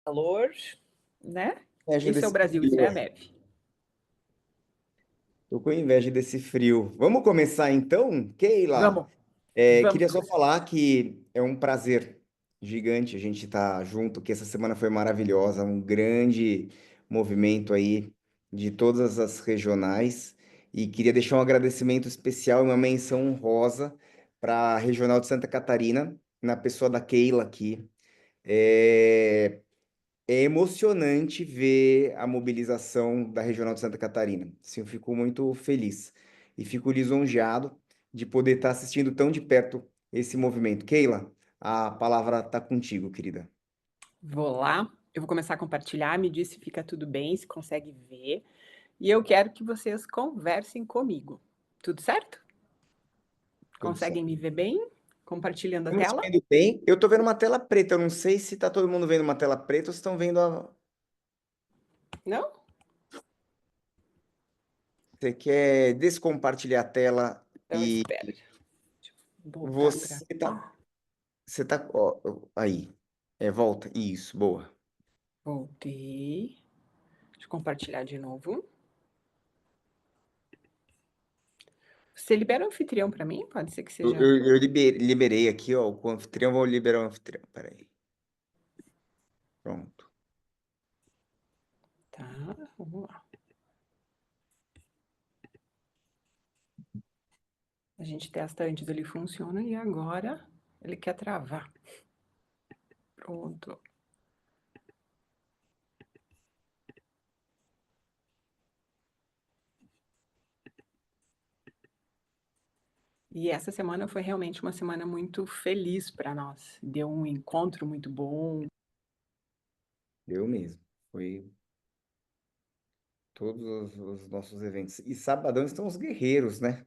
Calor, né. Inveja Esse é o desse Brasil, isso frio. é a neve. Tô com inveja desse frio. Vamos começar então, Keila? Vamos, vamos Queria só começar. falar que é um prazer gigante a gente estar junto, que essa semana foi maravilhosa, um grande movimento aí de todas as regionais. E queria deixar um agradecimento especial e uma menção honrosa para a Regional de Santa Catarina, na pessoa da Keila aqui. É, É emocionante ver a mobilização da Regional de Santa Catarina. Assim, eu fico muito feliz e fico lisonjeado de poder estar assistindo tão de perto esse movimento. Keila, a palavra está contigo, querida. Vou lá, eu vou começar a compartilhar, me diz se fica tudo bem, se consegue ver, e eu quero que vocês conversem comigo. Tudo certo? Tudo certo. Conseguem me ver bem? Compartilhando a Estamos te tela? vendo bem? Eu estou vendo uma tela preta. Eu não sei se está todo mundo vendo uma tela preta ou se estão vendo a. Não? Você quer descompartilhar a tela Então e espera, deixa eu voltar para você tá. Você tá. Ó, aí. Volta. Isso, boa. voltei. Deixa eu compartilhar de novo. Você libera o anfitrião para mim? Pode ser que seja. Eu liberei aqui, ó, o anfitrião, vou liberar o anfitrião. Peraí. Pronto. Tá, vamos lá. A gente testa antes, ele funciona e agora ele quer travar. Pronto. E essa semana foi realmente uma semana muito feliz para nós. Deu um encontro muito bom. Eu mesmo. Foi todos os nossos eventos. E sabadão estão os guerreiros, né?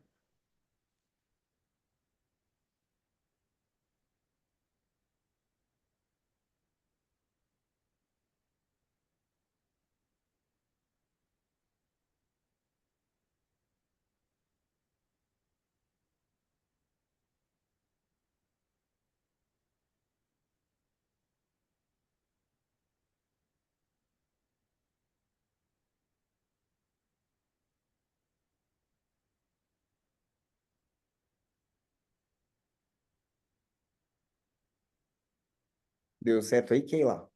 Deu certo aí, Keila?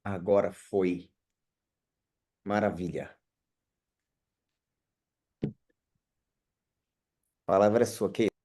Agora foi. Maravilha. A palavra é sua, Keila.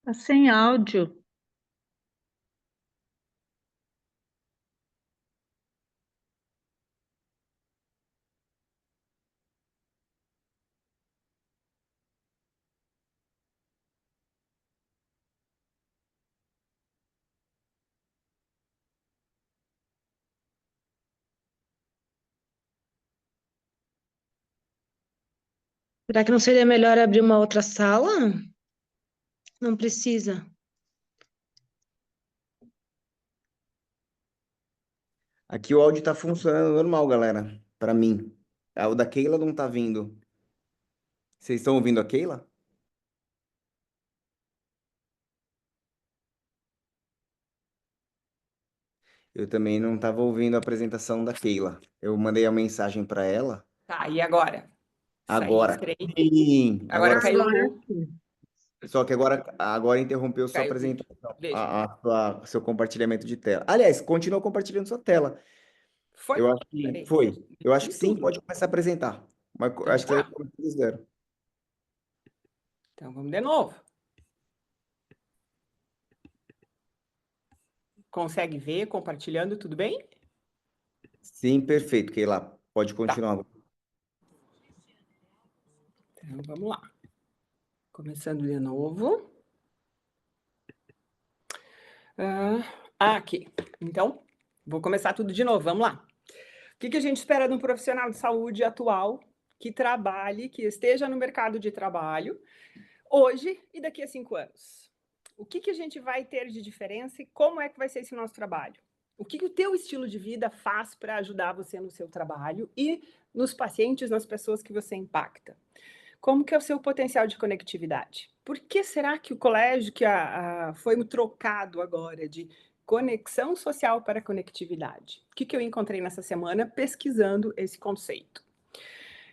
Tá sem áudio. Será que não seria melhor abrir uma outra sala? Não precisa. Aqui o áudio tá funcionando normal, galera, para mim. O da Keila não tá vindo. Vocês estão ouvindo a Keila? Eu também não estava ouvindo a apresentação da Keila. Eu mandei a mensagem para ela. Tá, e agora? Agora. Registrei. Sim, Agora agora sim. caiu. Só que agora interrompeu sua Caiu o vídeo. apresentação, Veja. seu compartilhamento de tela. Aliás, continua compartilhando sua tela. Foi? Eu acho que Peraí. foi. Eu acho que Fiz sim, tudo. pode começar a apresentar. Mas Então acho que você tá. vai começar do zero. Então vamos de novo. Consegue ver compartilhando, tudo bem? Sim, perfeito, Keila. Pode Tá. continuar. Então vamos lá. Começando de novo. Aqui. Então, vou começar tudo de novo. Vamos lá. O que a gente espera de um profissional de saúde atual que trabalhe, que esteja no mercado de trabalho hoje e daqui a 5 anos? O que a gente vai ter de diferença e como é que vai ser esse nosso trabalho? O que o teu estilo de vida faz para ajudar você no seu trabalho e nos pacientes, nas pessoas que você impacta? Como que é o seu potencial de conectividade? Por que será que o colégio que foi trocado agora de conexão social para conectividade? O que eu encontrei nessa semana pesquisando esse conceito?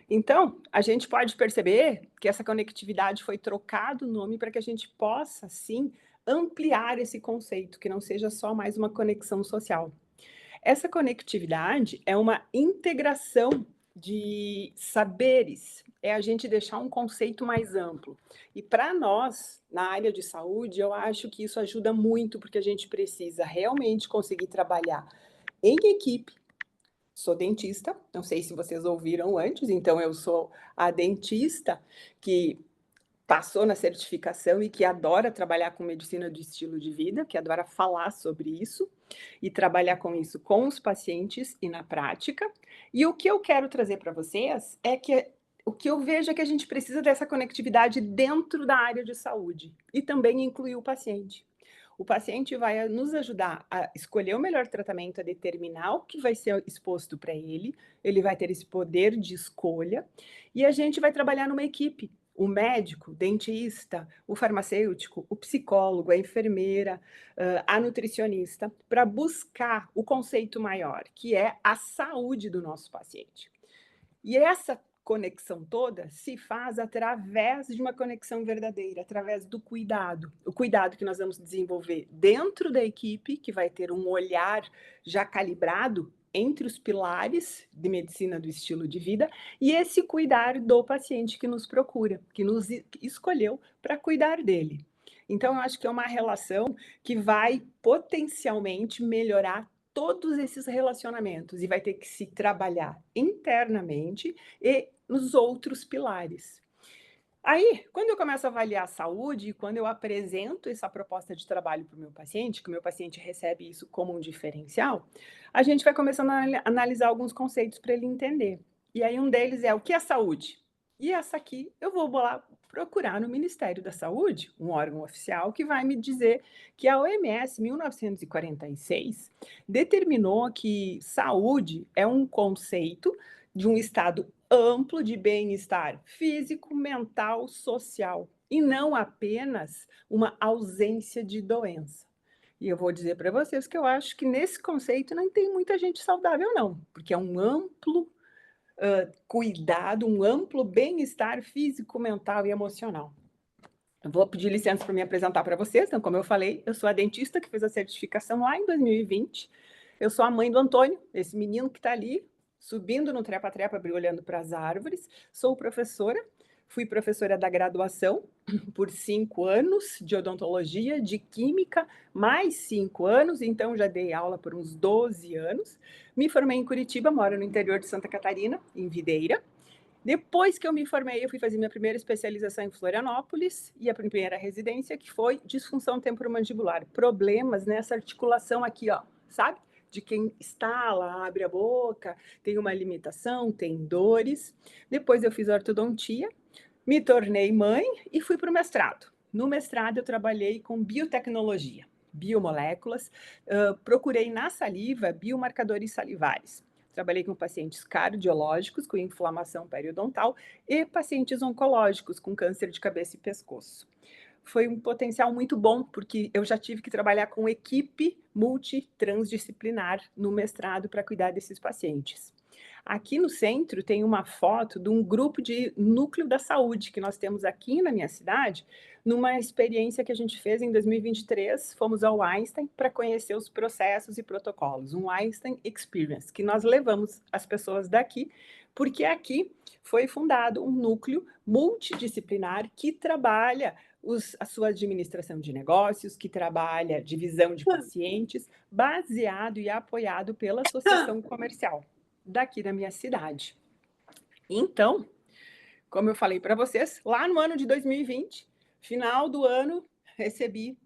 Então, a gente pode perceber que essa conectividade foi trocado o nome para que a gente possa, sim, ampliar esse conceito, que não seja só mais uma conexão social. Essa conectividade é uma integração de saberes, é a gente deixar um conceito mais amplo. E para nós, na área de saúde, eu acho que isso ajuda muito, porque a gente precisa realmente conseguir trabalhar em equipe. Sou dentista, não sei se vocês ouviram antes, então eu sou a dentista que passou na certificação e que adora trabalhar com medicina do estilo de vida, que adora falar sobre isso e trabalhar com isso com os pacientes e na prática. E o que eu quero trazer para vocês é que o que eu vejo é que a gente precisa dessa conectividade dentro da área de saúde e também incluir o paciente. O paciente vai nos ajudar a escolher o melhor tratamento, a determinar o que vai ser exposto para ele, ele vai ter esse poder de escolha e a gente vai trabalhar numa equipe. O médico, o dentista, o farmacêutico, o psicólogo, a enfermeira, a nutricionista, para buscar o conceito maior, que é a saúde do nosso paciente. E essa conexão toda se faz através de uma conexão verdadeira, através do cuidado. O cuidado que nós vamos desenvolver dentro da equipe, que vai ter um olhar já calibrado entre os pilares de medicina do estilo de vida, e esse cuidar do paciente que nos procura, que nos escolheu para cuidar dele. Então, eu acho que é uma relação que vai potencialmente melhorar todos esses relacionamentos e vai ter que se trabalhar internamente e nos outros pilares. Aí, quando eu começo a avaliar a saúde, quando eu apresento essa proposta de trabalho para o meu paciente, que o meu paciente recebe isso como um diferencial, a gente vai começando a analisar alguns conceitos para ele entender. E aí um deles é o que é saúde? E essa aqui eu vou lá procurar no Ministério da Saúde, um órgão oficial, que vai me dizer que a OMS, em 1946, determinou que saúde é um conceito de um estado amplo de bem-estar físico, mental, social, e não apenas uma ausência de doença. E eu vou dizer para vocês que eu acho que nesse conceito não tem muita gente saudável, não, porque é um amplo cuidado, um amplo bem-estar físico, mental e emocional. Eu vou pedir licença para me apresentar para vocês. Então, como eu falei, eu sou a dentista que fez a certificação lá em 2020. Eu sou a mãe do Antônio, esse menino que está ali, subindo no trepa-trepa, olhando para as árvores. Sou professora, Fui professora da graduação por 5 anos de odontologia, de química, mais 5 anos, então já dei aula por uns 12 anos. Me formei em Curitiba, moro no interior de Santa Catarina, em Videira. Depois que eu me formei, eu fui fazer minha primeira especialização em Florianópolis e a primeira residência, que foi disfunção temporomandibular, problemas nessa articulação aqui, ó, sabe? De quem estala, abre a boca, tem uma limitação, tem dores. Depois eu fiz ortodontia, me tornei mãe e fui para o mestrado. No mestrado eu trabalhei com biotecnologia, biomoléculas, procurei na saliva biomarcadores salivares. Trabalhei com pacientes cardiológicos com inflamação periodontal e pacientes oncológicos com câncer de cabeça e pescoço. Foi um potencial muito bom, porque eu já tive que trabalhar com equipe multitransdisciplinar no mestrado para cuidar desses pacientes. Aqui no centro tem uma foto de um grupo de núcleo da saúde que nós temos aqui na minha cidade, numa experiência que a gente fez em 2023, fomos ao Einstein para conhecer os processos e protocolos, um Einstein Experience, que nós levamos as pessoas daqui, porque aqui foi fundado um núcleo multidisciplinar que trabalha a sua administração de negócios, que trabalha divisão de pacientes, baseado e apoiado pela Associação Comercial daqui da minha cidade. Então, como eu falei para vocês, lá no ano de 2020, final do ano, recebi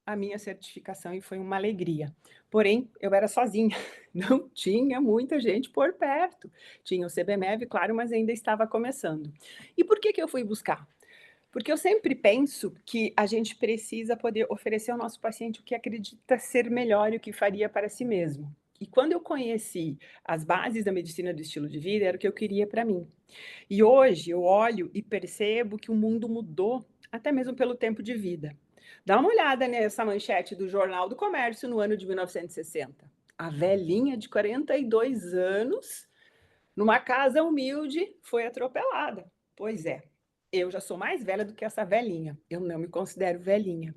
a minha certificação e foi uma alegria. Porém, eu era sozinha, não tinha muita gente por perto. Tinha o CBMEV, claro, mas ainda estava começando. E por que eu fui buscar? Porque eu sempre penso que a gente precisa poder oferecer ao nosso paciente o que acredita ser melhor e o que faria para si mesmo. E quando eu conheci as bases da medicina do estilo de vida, era o que eu queria para mim. E hoje eu olho e percebo que o mundo mudou, até mesmo pelo tempo de vida. Dá uma olhada nessa manchete do Jornal do Comércio no ano de 1960. A velhinha de 42 anos, numa casa humilde, foi atropelada. Pois é, eu já sou mais velha do que essa velhinha. Eu não me considero velhinha.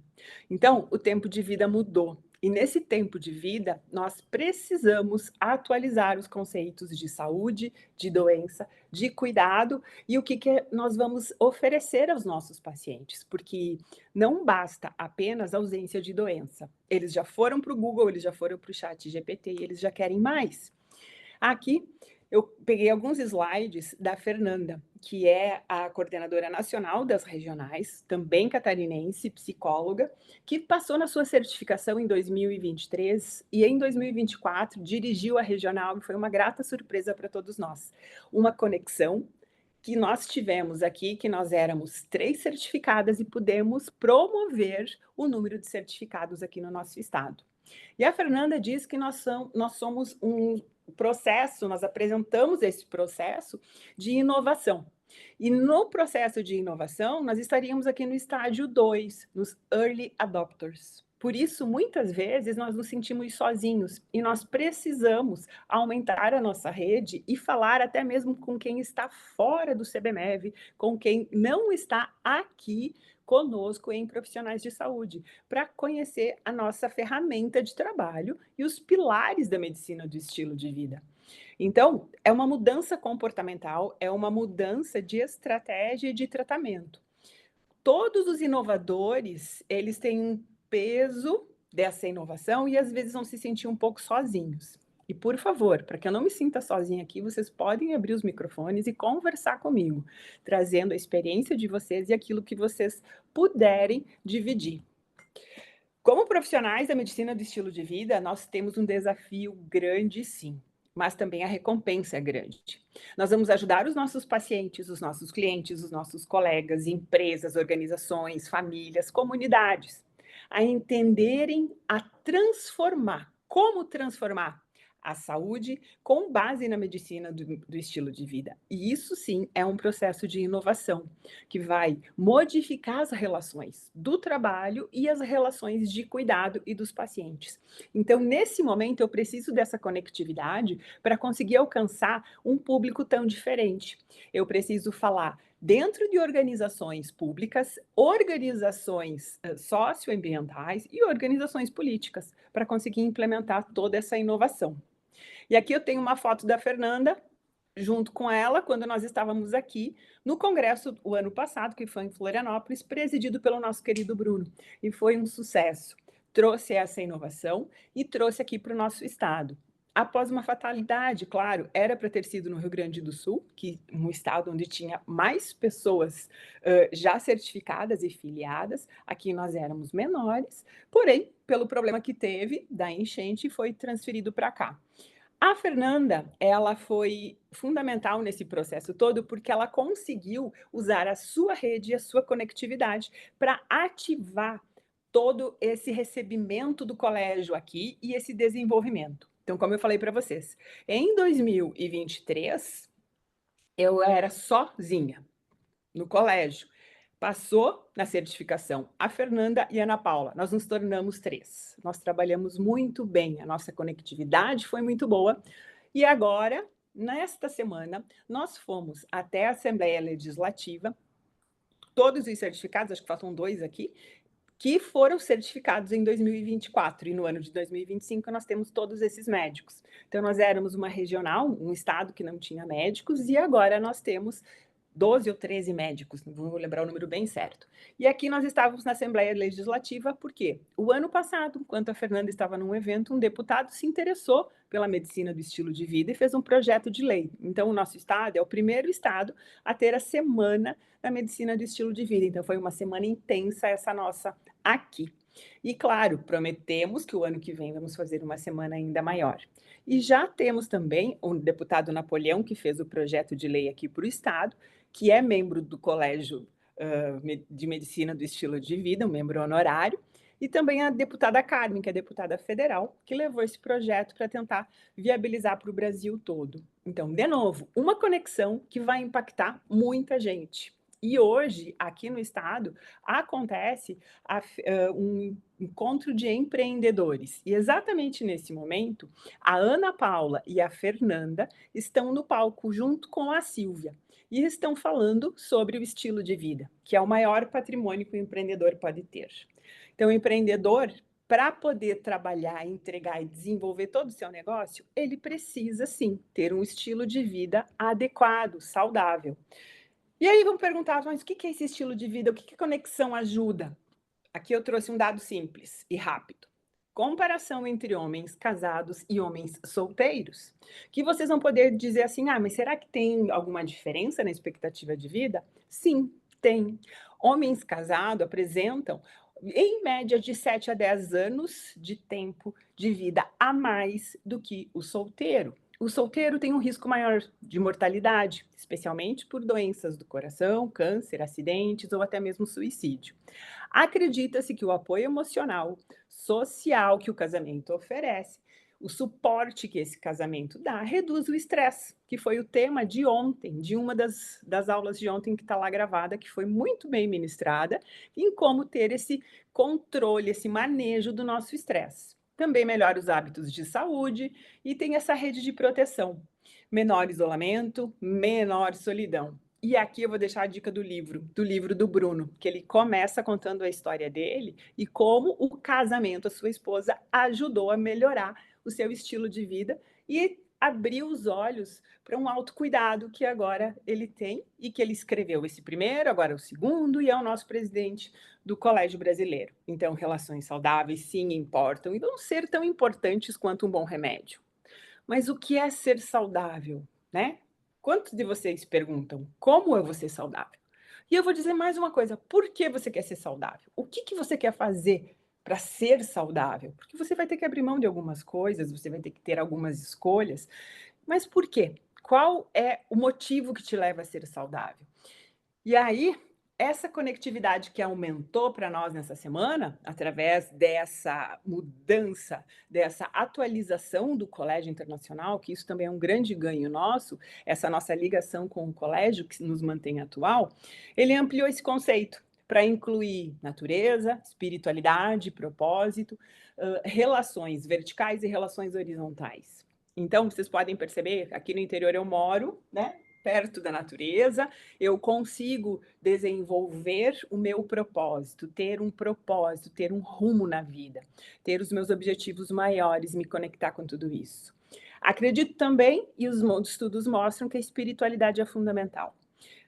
Então, o tempo de vida mudou. E nesse tempo de vida, nós precisamos atualizar os conceitos de saúde, de doença, de cuidado e o que nós vamos oferecer aos nossos pacientes, porque não basta apenas a ausência de doença. Eles já foram para o Google, eles já foram para o chat GPT e eles já querem mais. Aqui eu peguei alguns slides da Fernanda, que é a coordenadora nacional das regionais, também catarinense, psicóloga, que passou na sua certificação em 2023 e em 2024 dirigiu a regional e foi uma grata surpresa para todos nós. Uma conexão que nós tivemos aqui, que nós éramos 3 certificadas e pudemos promover o número de certificados aqui no nosso estado. E a Fernanda diz que nós somos um processo, nós apresentamos esse processo de inovação. E no processo de inovação, nós estaríamos aqui no estágio 2, nos early adopters. Por isso, muitas vezes, nós nos sentimos sozinhos e nós precisamos aumentar a nossa rede e falar até mesmo com quem está fora do CBMEV, com quem não está aqui conosco em profissionais de saúde, para conhecer a nossa ferramenta de trabalho e os pilares da medicina do estilo de vida. Então, é uma mudança comportamental, é uma mudança de estratégia e de tratamento. Todos os inovadores, eles têm um peso dessa inovação e às vezes vão se sentir um pouco sozinhos. E, por favor, para que eu não me sinta sozinha aqui, vocês podem abrir os microfones e conversar comigo, trazendo a experiência de vocês e aquilo que vocês puderem dividir. Como profissionais da medicina do estilo de vida, nós temos um desafio grande, sim, mas também a recompensa é grande. Nós vamos ajudar os nossos pacientes, os nossos clientes, os nossos colegas, empresas, organizações, famílias, comunidades, a entenderem, a transformar. Como transformar a saúde com base na medicina do estilo de vida. E isso sim é um processo de inovação que vai modificar as relações do trabalho e as relações de cuidado e dos pacientes. Então, nesse momento, eu preciso dessa conectividade para conseguir alcançar um público tão diferente. Eu preciso falar dentro de organizações públicas, organizações socioambientais e organizações políticas, para conseguir implementar toda essa inovação. E aqui eu tenho uma foto da Fernanda, junto com ela, quando nós estávamos aqui no congresso o ano passado, que foi em Florianópolis, presidido pelo nosso querido Bruno, e foi um sucesso. Trouxe essa inovação e trouxe aqui para o nosso estado. Após uma fatalidade, claro, era para ter sido no Rio Grande do Sul, que um estado onde tinha mais pessoas já certificadas e filiadas, aqui nós éramos menores, porém, pelo problema que teve da enchente, foi transferido para cá. A Fernanda, ela foi fundamental nesse processo todo, porque ela conseguiu usar a sua rede e a sua conectividade para ativar todo esse recebimento do colégio aqui e esse desenvolvimento. Então, como eu falei para vocês, em 2023, eu era sozinha no colégio. Passou na certificação a Fernanda e a Ana Paula. Nós nos tornamos 3. Nós trabalhamos muito bem, a nossa conectividade foi muito boa. E agora, nesta semana, nós fomos até a Assembleia Legislativa, todos os certificados, acho que faltam 2 aqui, que foram certificados em 2024, e no ano de 2025 nós temos todos esses médicos. Então, nós éramos uma regional, um estado que não tinha médicos, e agora nós temos 12 ou 13 médicos, não vou lembrar o número bem certo. E aqui nós estávamos na Assembleia Legislativa, porque o ano passado, enquanto a Fernanda estava num evento, um deputado se interessou pela medicina do estilo de vida e fez um projeto de lei. Então, o nosso estado é o primeiro estado a ter a semana da medicina do estilo de vida. Então, foi uma semana intensa essa nossa aqui. E, claro, prometemos que o ano que vem vamos fazer uma semana ainda maior. E já temos também o deputado Napoleão, que fez o projeto de lei aqui para o estado, que é membro do Colégio de Medicina do Estilo de Vida, um membro honorário, e também a deputada Carmen, que é deputada federal, que levou esse projeto para tentar viabilizar para o Brasil todo. Então, de novo, uma conexão que vai impactar muita gente. E hoje, aqui no estado, acontece um encontro de empreendedores. E exatamente nesse momento, a Ana Paula e a Fernanda estão no palco junto com a Silvia e estão falando sobre o estilo de vida, que é o maior patrimônio que o empreendedor pode ter. Então, o empreendedor, para poder trabalhar, entregar e desenvolver todo o seu negócio, ele precisa sim ter um estilo de vida adequado, saudável. E aí vão perguntar, mas o que é esse estilo de vida? O que a conexão ajuda? Aqui eu trouxe um dado simples e rápido. Comparação entre homens casados e homens solteiros. Que vocês vão poder dizer assim, mas será que tem alguma diferença na expectativa de vida? Sim, tem. Homens casados apresentam, em média, de 7 a 10 anos de tempo de vida a mais do que o solteiro. O solteiro tem um risco maior de mortalidade, especialmente por doenças do coração, câncer, acidentes ou até mesmo suicídio. Acredita-se que o apoio emocional, social que o casamento oferece, o suporte que esse casamento dá, reduz o estresse, que foi o tema de ontem, de uma das aulas de ontem que está lá gravada, que foi muito bem ministrada, em como ter esse controle, esse manejo do nosso estresse. Também melhora os hábitos de saúde e tem essa rede de proteção. Menor isolamento, menor solidão. E aqui eu vou deixar a dica do livro do Bruno, que ele começa contando a história dele e como o casamento, a sua esposa, ajudou a melhorar o seu estilo de vida e abriu os olhos para um autocuidado que agora ele tem e que ele escreveu esse primeiro, agora o segundo, e é o nosso presidente do Colégio Brasileiro. Então, relações saudáveis, sim, importam e vão ser tão importantes quanto um bom remédio. Mas o que é ser saudável, né? Quantos de vocês perguntam como eu vou ser saudável? E eu vou dizer mais uma coisa: por que você quer ser saudável? O que você quer fazer para ser saudável? Porque você vai ter que abrir mão de algumas coisas, você vai ter que ter algumas escolhas. Mas por quê? Qual é o motivo que te leva a ser saudável? E aí, essa conectividade que aumentou para nós nessa semana, através dessa mudança, dessa atualização do Colégio Internacional, que isso também é um grande ganho nosso, essa nossa ligação com o colégio que nos mantém atual, ele ampliou esse conceito para incluir natureza, espiritualidade, propósito, relações verticais e relações horizontais. Então, vocês podem perceber, aqui no interior eu moro, né? Perto da natureza, eu consigo desenvolver o meu propósito, ter um rumo na vida, ter os meus objetivos maiores, me conectar com tudo isso. Acredito também, e os estudos mostram que a espiritualidade é fundamental.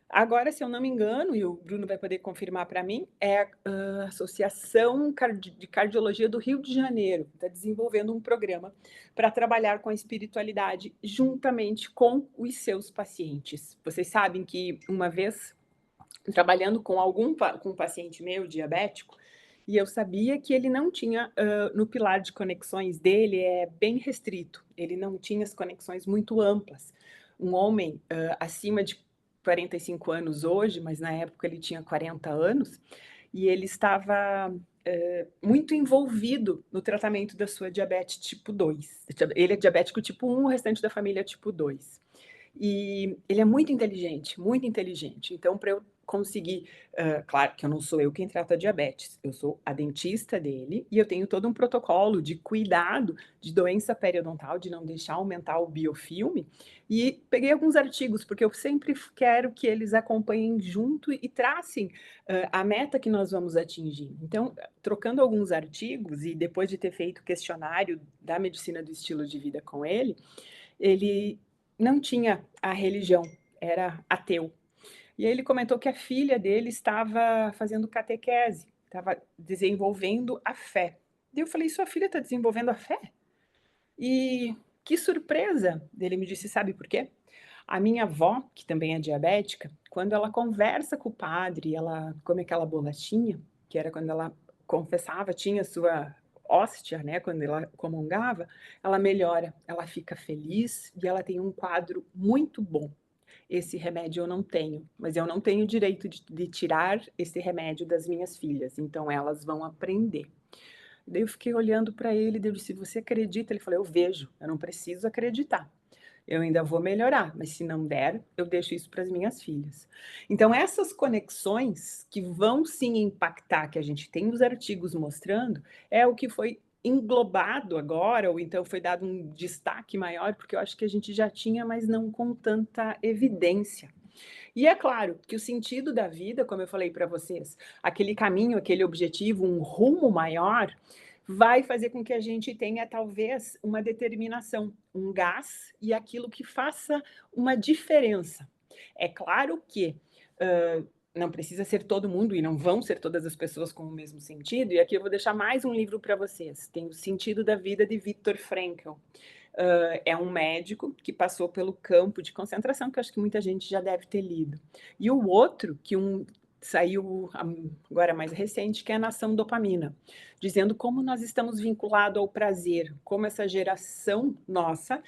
Agora, se eu não me engano, e o Bruno vai poder confirmar para mim, é a Associação de Cardiologia do Rio de Janeiro, que está desenvolvendo um programa para trabalhar com a espiritualidade juntamente com os seus pacientes. Vocês sabem que uma vez, trabalhando com com um paciente meu, diabético, e eu sabia que ele não tinha, no pilar de conexões dele é bem restrito, ele não tinha as conexões muito amplas. Um homem acima de 45 anos hoje, mas na época ele tinha 40 anos, e ele estava muito envolvido no tratamento da sua diabetes tipo 2. Ele é diabético tipo 1, o restante da família é tipo 2. E ele é muito inteligente, muito inteligente. Então, para eu conseguir, claro que eu não sou eu quem trata a diabetes, eu sou a dentista dele e eu tenho todo um protocolo de cuidado de doença periodontal, de não deixar aumentar o biofilme. E peguei alguns artigos, porque eu sempre quero que eles acompanhem junto e tracem a meta que nós vamos atingir. Então, trocando alguns artigos e depois de ter feito o questionário da medicina do estilo de vida com ele não tinha a religião, era ateu. E aí ele comentou que a filha dele estava fazendo catequese, estava desenvolvendo a fé. E eu falei, sua filha está desenvolvendo a fé? E que surpresa! Ele me disse, sabe por quê? A minha avó, que também é diabética, quando ela conversa com o padre, ela come aquela bolachinha, que era quando ela confessava, tinha sua hóstia, né, quando ela comungava, ela melhora, ela fica feliz e ela tem um quadro muito bom. Esse remédio eu não tenho, mas eu não tenho direito de tirar esse remédio das minhas filhas, então elas vão aprender. Daí eu fiquei olhando para ele, daí eu disse, você acredita? Ele falou, eu vejo, eu não preciso acreditar. Eu ainda vou melhorar, mas se não der, eu deixo isso para as minhas filhas. Então, essas conexões que vão sim impactar, que a gente tem os artigos mostrando, é o que foi englobado agora, ou então foi dado um destaque maior, porque eu acho que a gente já tinha, mas não com tanta evidência. E é claro que o sentido da vida, como eu falei para vocês, aquele caminho, aquele objetivo, um rumo maior, vai fazer com que a gente tenha talvez uma determinação, um gás e aquilo que faça uma diferença. É claro que não precisa ser todo mundo e não vão ser todas as pessoas com o mesmo sentido. E aqui eu vou deixar mais um livro para vocês. Tem O Sentido da Vida de Viktor Frankl. É um médico que passou pelo campo de concentração, que eu acho que muita gente já deve ter lido. E o outro, saiu agora mais recente, que é a Nação Dopamina, dizendo como nós estamos vinculados ao prazer, como essa geração nossa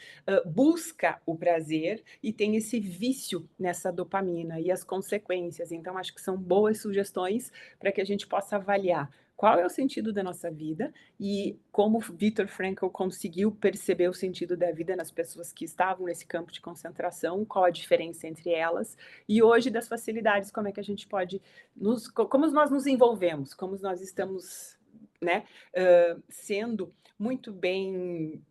busca o prazer e tem esse vício nessa dopamina e as consequências. Então, acho que são boas sugestões para que a gente possa avaliar qual é o sentido da nossa vida e como Viktor Frankl conseguiu perceber o sentido da vida nas pessoas que estavam nesse campo de concentração, qual a diferença entre elas, e hoje das facilidades, como é que a gente pode, como nós nos envolvemos, como nós estamos, né, sendo muito bem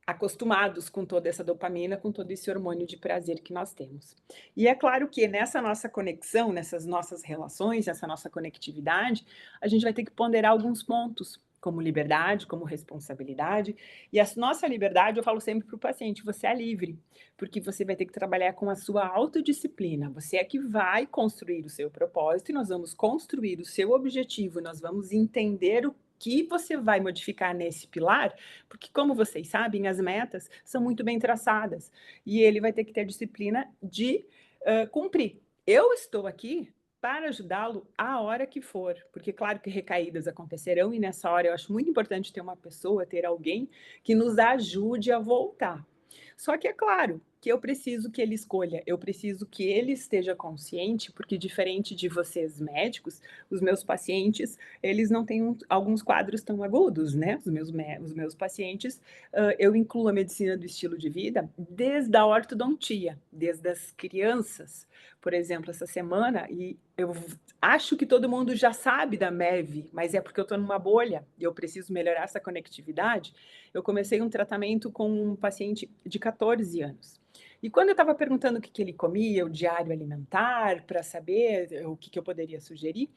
acostumados com toda essa dopamina, com todo esse hormônio de prazer que nós temos. E é claro que nessa nossa conexão, nessas nossas relações, nessa nossa conectividade, a gente vai ter que ponderar alguns pontos, como liberdade, como responsabilidade. E a nossa liberdade, eu falo sempre para o paciente, você é livre, porque você vai ter que trabalhar com a sua autodisciplina. Você é que vai construir o seu propósito e nós vamos construir o seu objetivo, nós vamos entender o que você vai modificar nesse pilar, porque, como vocês sabem, as metas são muito bem traçadas e ele vai ter que ter a disciplina de cumprir. Eu estou aqui para ajudá-lo a hora que for, porque, claro que recaídas acontecerão e nessa hora eu acho muito importante ter uma pessoa, ter alguém que nos ajude a voltar. Só que é claro que eu preciso que ele escolha, eu preciso que ele esteja consciente, porque diferente de vocês médicos, os meus pacientes, eles não têm alguns quadros tão agudos, né? Os meus pacientes, eu incluo a medicina do estilo de vida desde a ortodontia, desde as crianças. Por exemplo, essa semana, e eu acho que todo mundo já sabe da MEV, mas é porque eu estou numa bolha e eu preciso melhorar essa conectividade. Eu comecei um tratamento com um paciente de 14 anos. E quando eu estava perguntando o que ele comia, o diário alimentar, para saber o que eu poderia sugerir,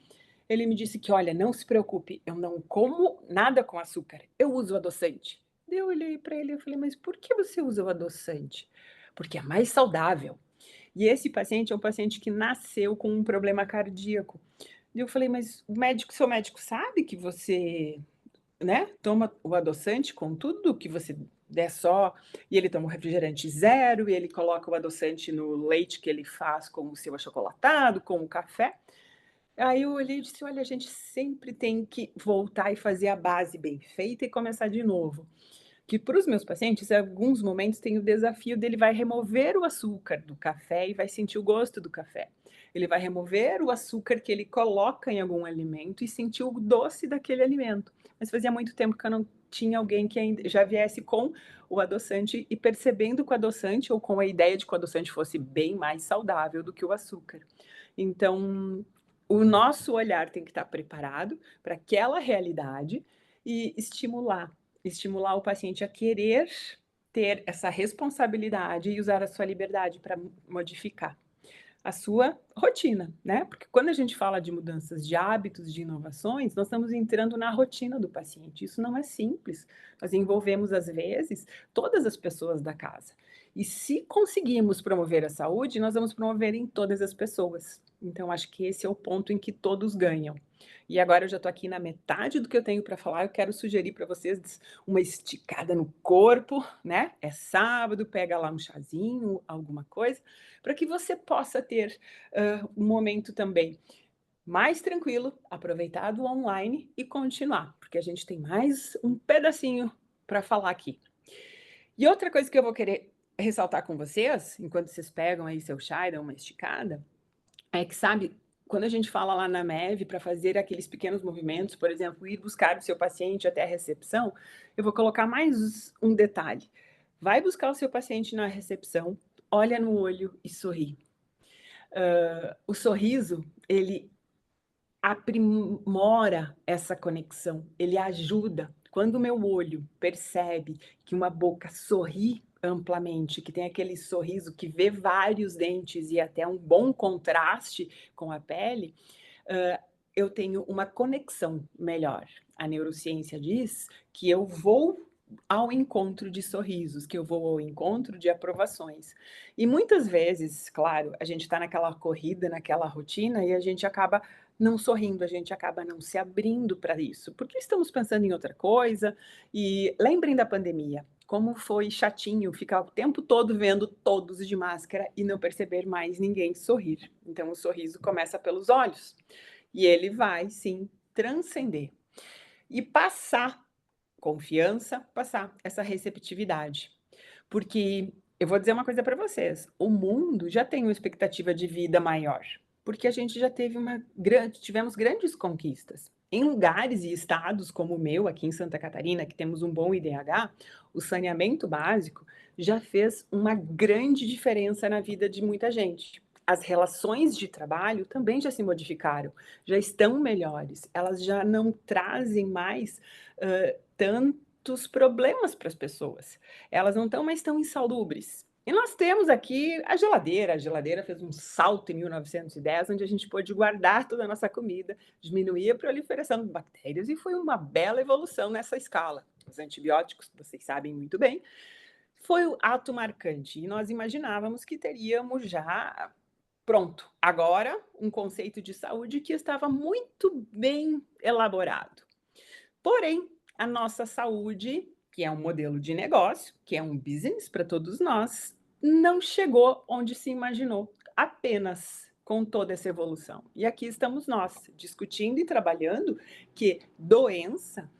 ele me disse que, olha, não se preocupe, eu não como nada com açúcar, eu uso adoçante. Daí eu olhei para ele e falei: "Mas por que você usa o adoçante?". "Porque é mais saudável". E esse paciente é um paciente que nasceu com um problema cardíaco. E eu falei: "Mas o médico seu médico sabe que você, né, toma o adoçante com tudo que você der só", e ele toma um refrigerante zero, e ele coloca o adoçante no leite que ele faz com o seu achocolatado, com o café. Aí eu olhei e disse: "Olha, a gente sempre tem que voltar e fazer a base bem feita e começar de novo". Que para os meus pacientes, em alguns momentos tem o desafio dele vai remover o açúcar do café e vai sentir o gosto do café. Ele vai remover o açúcar que ele coloca em algum alimento e sentir o doce daquele alimento. Mas fazia muito tempo que eu não tinha alguém que ainda já viesse com o adoçante e percebendo que o adoçante ou com a ideia de que o adoçante fosse bem mais saudável do que o açúcar. Então, o nosso olhar tem que estar preparado para aquela realidade e estimular o paciente a querer ter essa responsabilidade e usar a sua liberdade para modificar a sua rotina, né? Porque quando a gente fala de mudanças de hábitos, de inovações, nós estamos entrando na rotina do paciente. Isso não é simples. Nós envolvemos, às vezes, todas as pessoas da casa. E se conseguirmos promover a saúde, nós vamos promover em todas as pessoas. Então, acho que esse é o ponto em que todos ganham. E agora eu já estou aqui na metade do que eu tenho para falar. Eu quero sugerir para vocês uma esticada no corpo, né? É sábado, pega lá um chazinho, alguma coisa para que você possa ter um momento também mais tranquilo, aproveitado online e continuar, porque a gente tem mais um pedacinho para falar aqui. E outra coisa que eu vou querer ressaltar com vocês, enquanto vocês pegam aí seu chá e dão uma esticada, é que, sabe, quando a gente fala lá na MEV para fazer aqueles pequenos movimentos, por exemplo, ir buscar o seu paciente até a recepção, eu vou colocar mais um detalhe. Vai buscar o seu paciente na recepção, olha no olho e sorri. O sorriso, ele aprimora essa conexão, ele ajuda. Quando o meu olho percebe que uma boca sorri amplamente, que tem aquele sorriso que vê vários dentes e até um bom contraste com a pele, hã, eu tenho uma conexão melhor. A neurociência diz que eu vou ao encontro de sorrisos, que eu vou ao encontro de aprovações. E muitas vezes, claro, a gente está naquela corrida, naquela rotina e a gente acaba não sorrindo, a gente acaba não se abrindo para isso, porque estamos pensando em outra coisa. E lembrem da pandemia, como foi chatinho ficar o tempo todo vendo todos de máscara e não perceber mais ninguém sorrir. Então, o sorriso começa pelos olhos e ele vai, sim, transcender e passar confiança, passar essa receptividade. Porque eu vou dizer uma coisa para vocês, o mundo já tem uma expectativa de vida maior, porque a gente já teve tivemos grandes conquistas. Em lugares e estados como o meu, aqui em Santa Catarina, que temos um bom IDH, o saneamento básico já fez uma grande diferença na vida de muita gente. As relações de trabalho também já se modificaram, já estão melhores, elas já não trazem mais tantos problemas para as pessoas. Elas não estão mais tão insalubres. E nós temos aqui a geladeira fez um salto em 1910, onde a gente pôde guardar toda a nossa comida, diminuir a proliferação de bactérias e foi uma bela evolução nessa escala. Os antibióticos, vocês sabem muito bem, foi o ato marcante e nós imaginávamos que teríamos já pronto, agora um conceito de saúde que estava muito bem elaborado. Porém, a nossa saúde, que é um modelo de negócio, que é um business para todos nós, não chegou onde se imaginou, apenas com toda essa evolução. E aqui estamos nós, discutindo e trabalhando que doença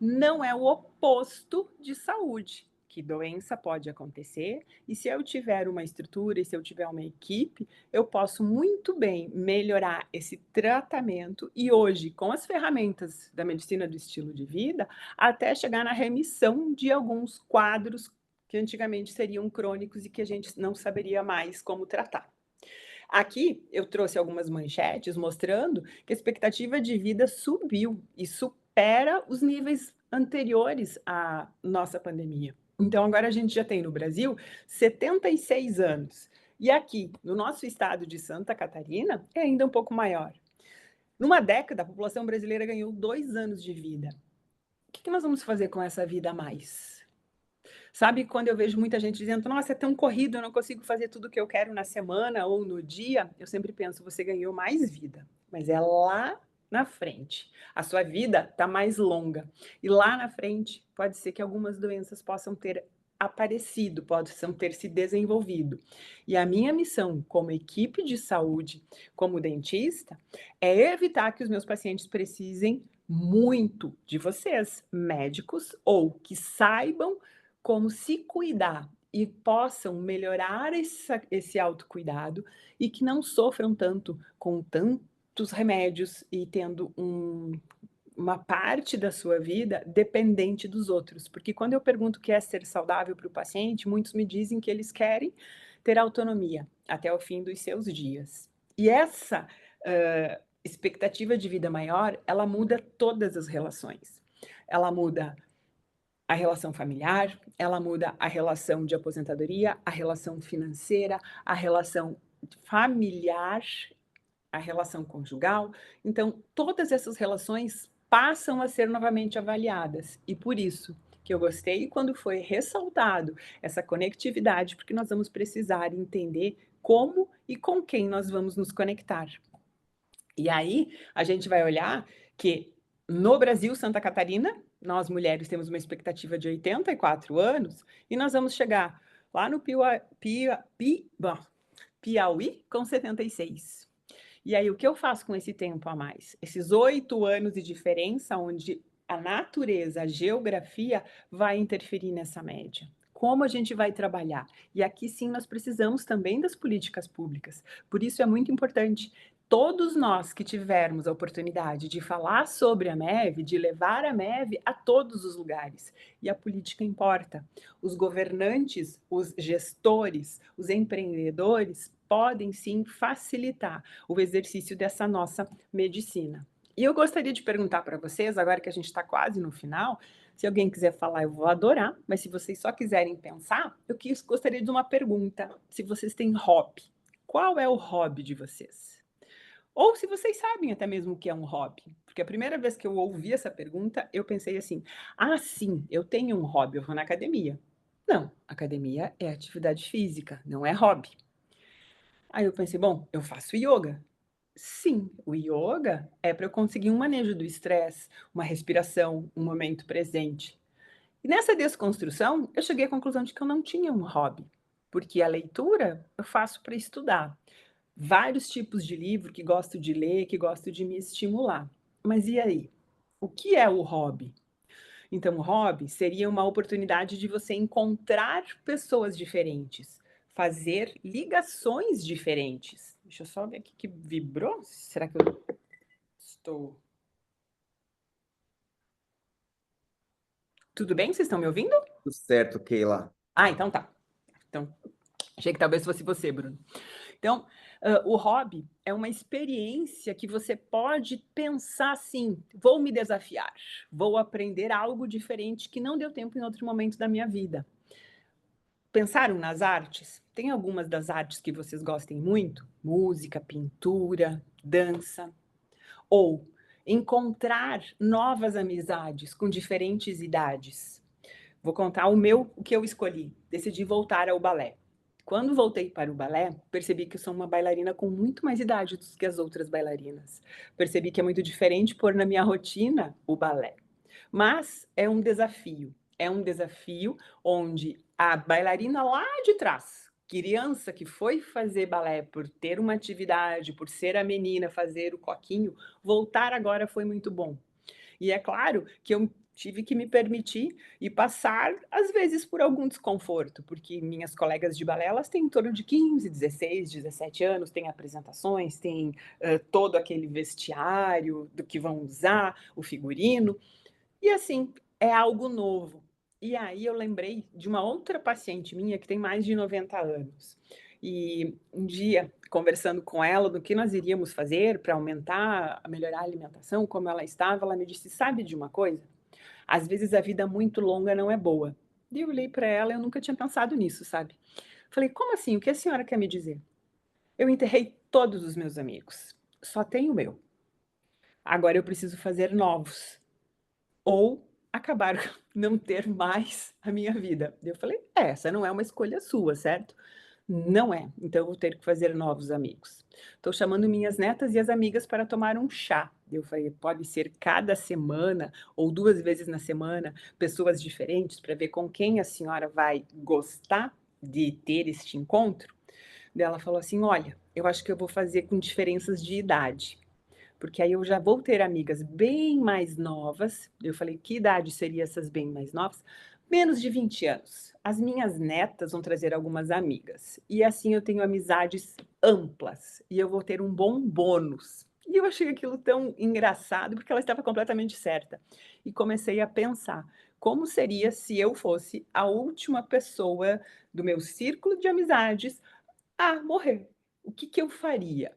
não é o oposto de saúde, que doença pode acontecer, e se eu tiver uma estrutura e se eu tiver uma equipe, eu posso muito bem melhorar esse tratamento e hoje, com as ferramentas da medicina do estilo de vida, até chegar na remissão de alguns quadros que antigamente seriam crônicos e que a gente não saberia mais como tratar. Aqui eu trouxe algumas manchetes mostrando que a expectativa de vida subiu e supera os níveis anteriores à nossa pandemia. Então, agora a gente já tem no Brasil 76 anos. E aqui, no nosso estado de Santa Catarina, é ainda um pouco maior. Numa década, a população brasileira ganhou 2 anos de vida. O que nós vamos fazer com essa vida a mais? Sabe quando eu vejo muita gente dizendo: "Nossa, é tão corrido, eu não consigo fazer tudo o que eu quero na semana ou no dia", eu sempre penso: "Você ganhou mais vida", mas é lá na frente. A sua vida está mais longa e lá na frente pode ser que algumas doenças possam ter aparecido, possam ter se desenvolvido. E a minha missão como equipe de saúde, como dentista, é evitar que os meus pacientes precisem muito de vocês, médicos, ou que saibam como se cuidar e possam melhorar esse autocuidado e que não sofram tanto com tantos remédios e tendo uma parte da sua vida dependente dos outros. Porque quando eu pergunto o que é ser saudável para o paciente, muitos me dizem que eles querem ter autonomia até o fim dos seus dias. E essa expectativa de vida maior, ela muda todas as relações. Ela muda a relação familiar, ela muda a relação de aposentadoria, a relação financeira, a relação familiar, a relação conjugal. Então, todas essas relações passam a ser novamente avaliadas. E por isso que eu gostei quando foi ressaltado essa conectividade, porque nós vamos precisar entender como e com quem nós vamos nos conectar. E aí, a gente vai olhar que no Brasil, Santa Catarina, nós mulheres temos uma expectativa de 84 anos e nós vamos chegar lá no Piauí com 76. E aí, o que eu faço com esse tempo a mais? Esses 8 anos de diferença, onde a natureza, a geografia vai interferir nessa média. Como a gente vai trabalhar? E aqui sim nós precisamos também das políticas públicas. Por isso é muito importante todos nós que tivermos a oportunidade de falar sobre a MEV, de levar a MEV a todos os lugares. E a política importa. Os governantes, os gestores, os empreendedores podem sim facilitar o exercício dessa nossa medicina. E eu gostaria de perguntar para vocês, agora que a gente está quase no final, se alguém quiser falar, eu vou adorar, mas se vocês só quiserem pensar, gostaria de uma pergunta: se vocês têm hobby. Qual é o hobby de vocês? Ou se vocês sabem até mesmo o que é um hobby. Porque a primeira vez que eu ouvi essa pergunta, eu pensei assim: ah, sim, eu tenho um hobby, eu vou na academia. Não, academia é atividade física, não é hobby. Aí eu pensei: bom, eu faço yoga. Sim, o yoga é para eu conseguir um manejo do estresse, uma respiração, um momento presente. E nessa desconstrução, eu cheguei à conclusão de que eu não tinha um hobby, porque a leitura eu faço para estudar. Vários tipos de livro que gosto de ler, que gosto de me estimular. Mas e aí? O que é o hobby? Então, o hobby seria uma oportunidade de você encontrar pessoas diferentes, fazer ligações diferentes. Deixa eu só ver aqui que vibrou. Será que eu estou. Tudo bem? Vocês estão me ouvindo? Tudo certo, Keila. Ah, então tá. Então, achei que talvez fosse você, Bruno. Então, o hobby é uma experiência que você pode pensar assim: vou me desafiar, vou aprender algo diferente que não deu tempo em outro momento da minha vida. Pensaram nas artes? Tem algumas das artes que vocês gostem muito? Música, pintura, dança. Ou encontrar novas amizades com diferentes idades. Vou contar o que eu escolhi. Decidi voltar ao balé. Quando voltei para o balé, percebi que eu sou uma bailarina com muito mais idade do que as outras bailarinas. Percebi que é muito diferente pôr na minha rotina o balé. Mas é um desafio onde a bailarina lá de trás, criança que foi fazer balé por ter uma atividade, por ser a menina, fazer o coquinho, voltar agora foi muito bom. E é claro que eu tive que me permitir e passar, às vezes, por algum desconforto, porque minhas colegas de balé, elas têm em torno de 15, 16, 17 anos, têm apresentações, têm todo aquele vestiário do que vão usar, o figurino, e assim, é algo novo. E aí eu lembrei de uma outra paciente minha que tem mais de 90 anos. E um dia, conversando com ela do que nós iríamos fazer para aumentar, melhorar a alimentação, como ela estava, ela me disse: sabe de uma coisa? Às vezes a vida muito longa não é boa. E eu olhei para ela, eu nunca tinha pensado nisso, sabe? Falei: como assim? O que a senhora quer me dizer? Eu enterrei todos os meus amigos, só tenho o meu. Agora eu preciso fazer novos ou acabar não ter mais a minha vida. Eu falei: essa não é uma escolha sua, certo? Não é, então eu vou ter que fazer novos amigos. Estou chamando minhas netas e as amigas para tomar um chá. Eu falei: pode ser cada semana ou 2 vezes na semana, pessoas diferentes, para ver com quem a senhora vai gostar de ter este encontro? Daí ela falou assim: olha, eu acho que eu vou fazer com diferenças de idade, porque aí eu já vou ter amigas bem mais novas. Eu falei: que idade seria essas bem mais novas? Menos de 20 anos. As minhas netas vão trazer algumas amigas. E assim eu tenho amizades amplas e eu vou ter um bom bônus. E eu achei aquilo tão engraçado, porque ela estava completamente certa. E comecei a pensar: como seria se eu fosse a última pessoa do meu círculo de amizades a morrer? O que que eu faria?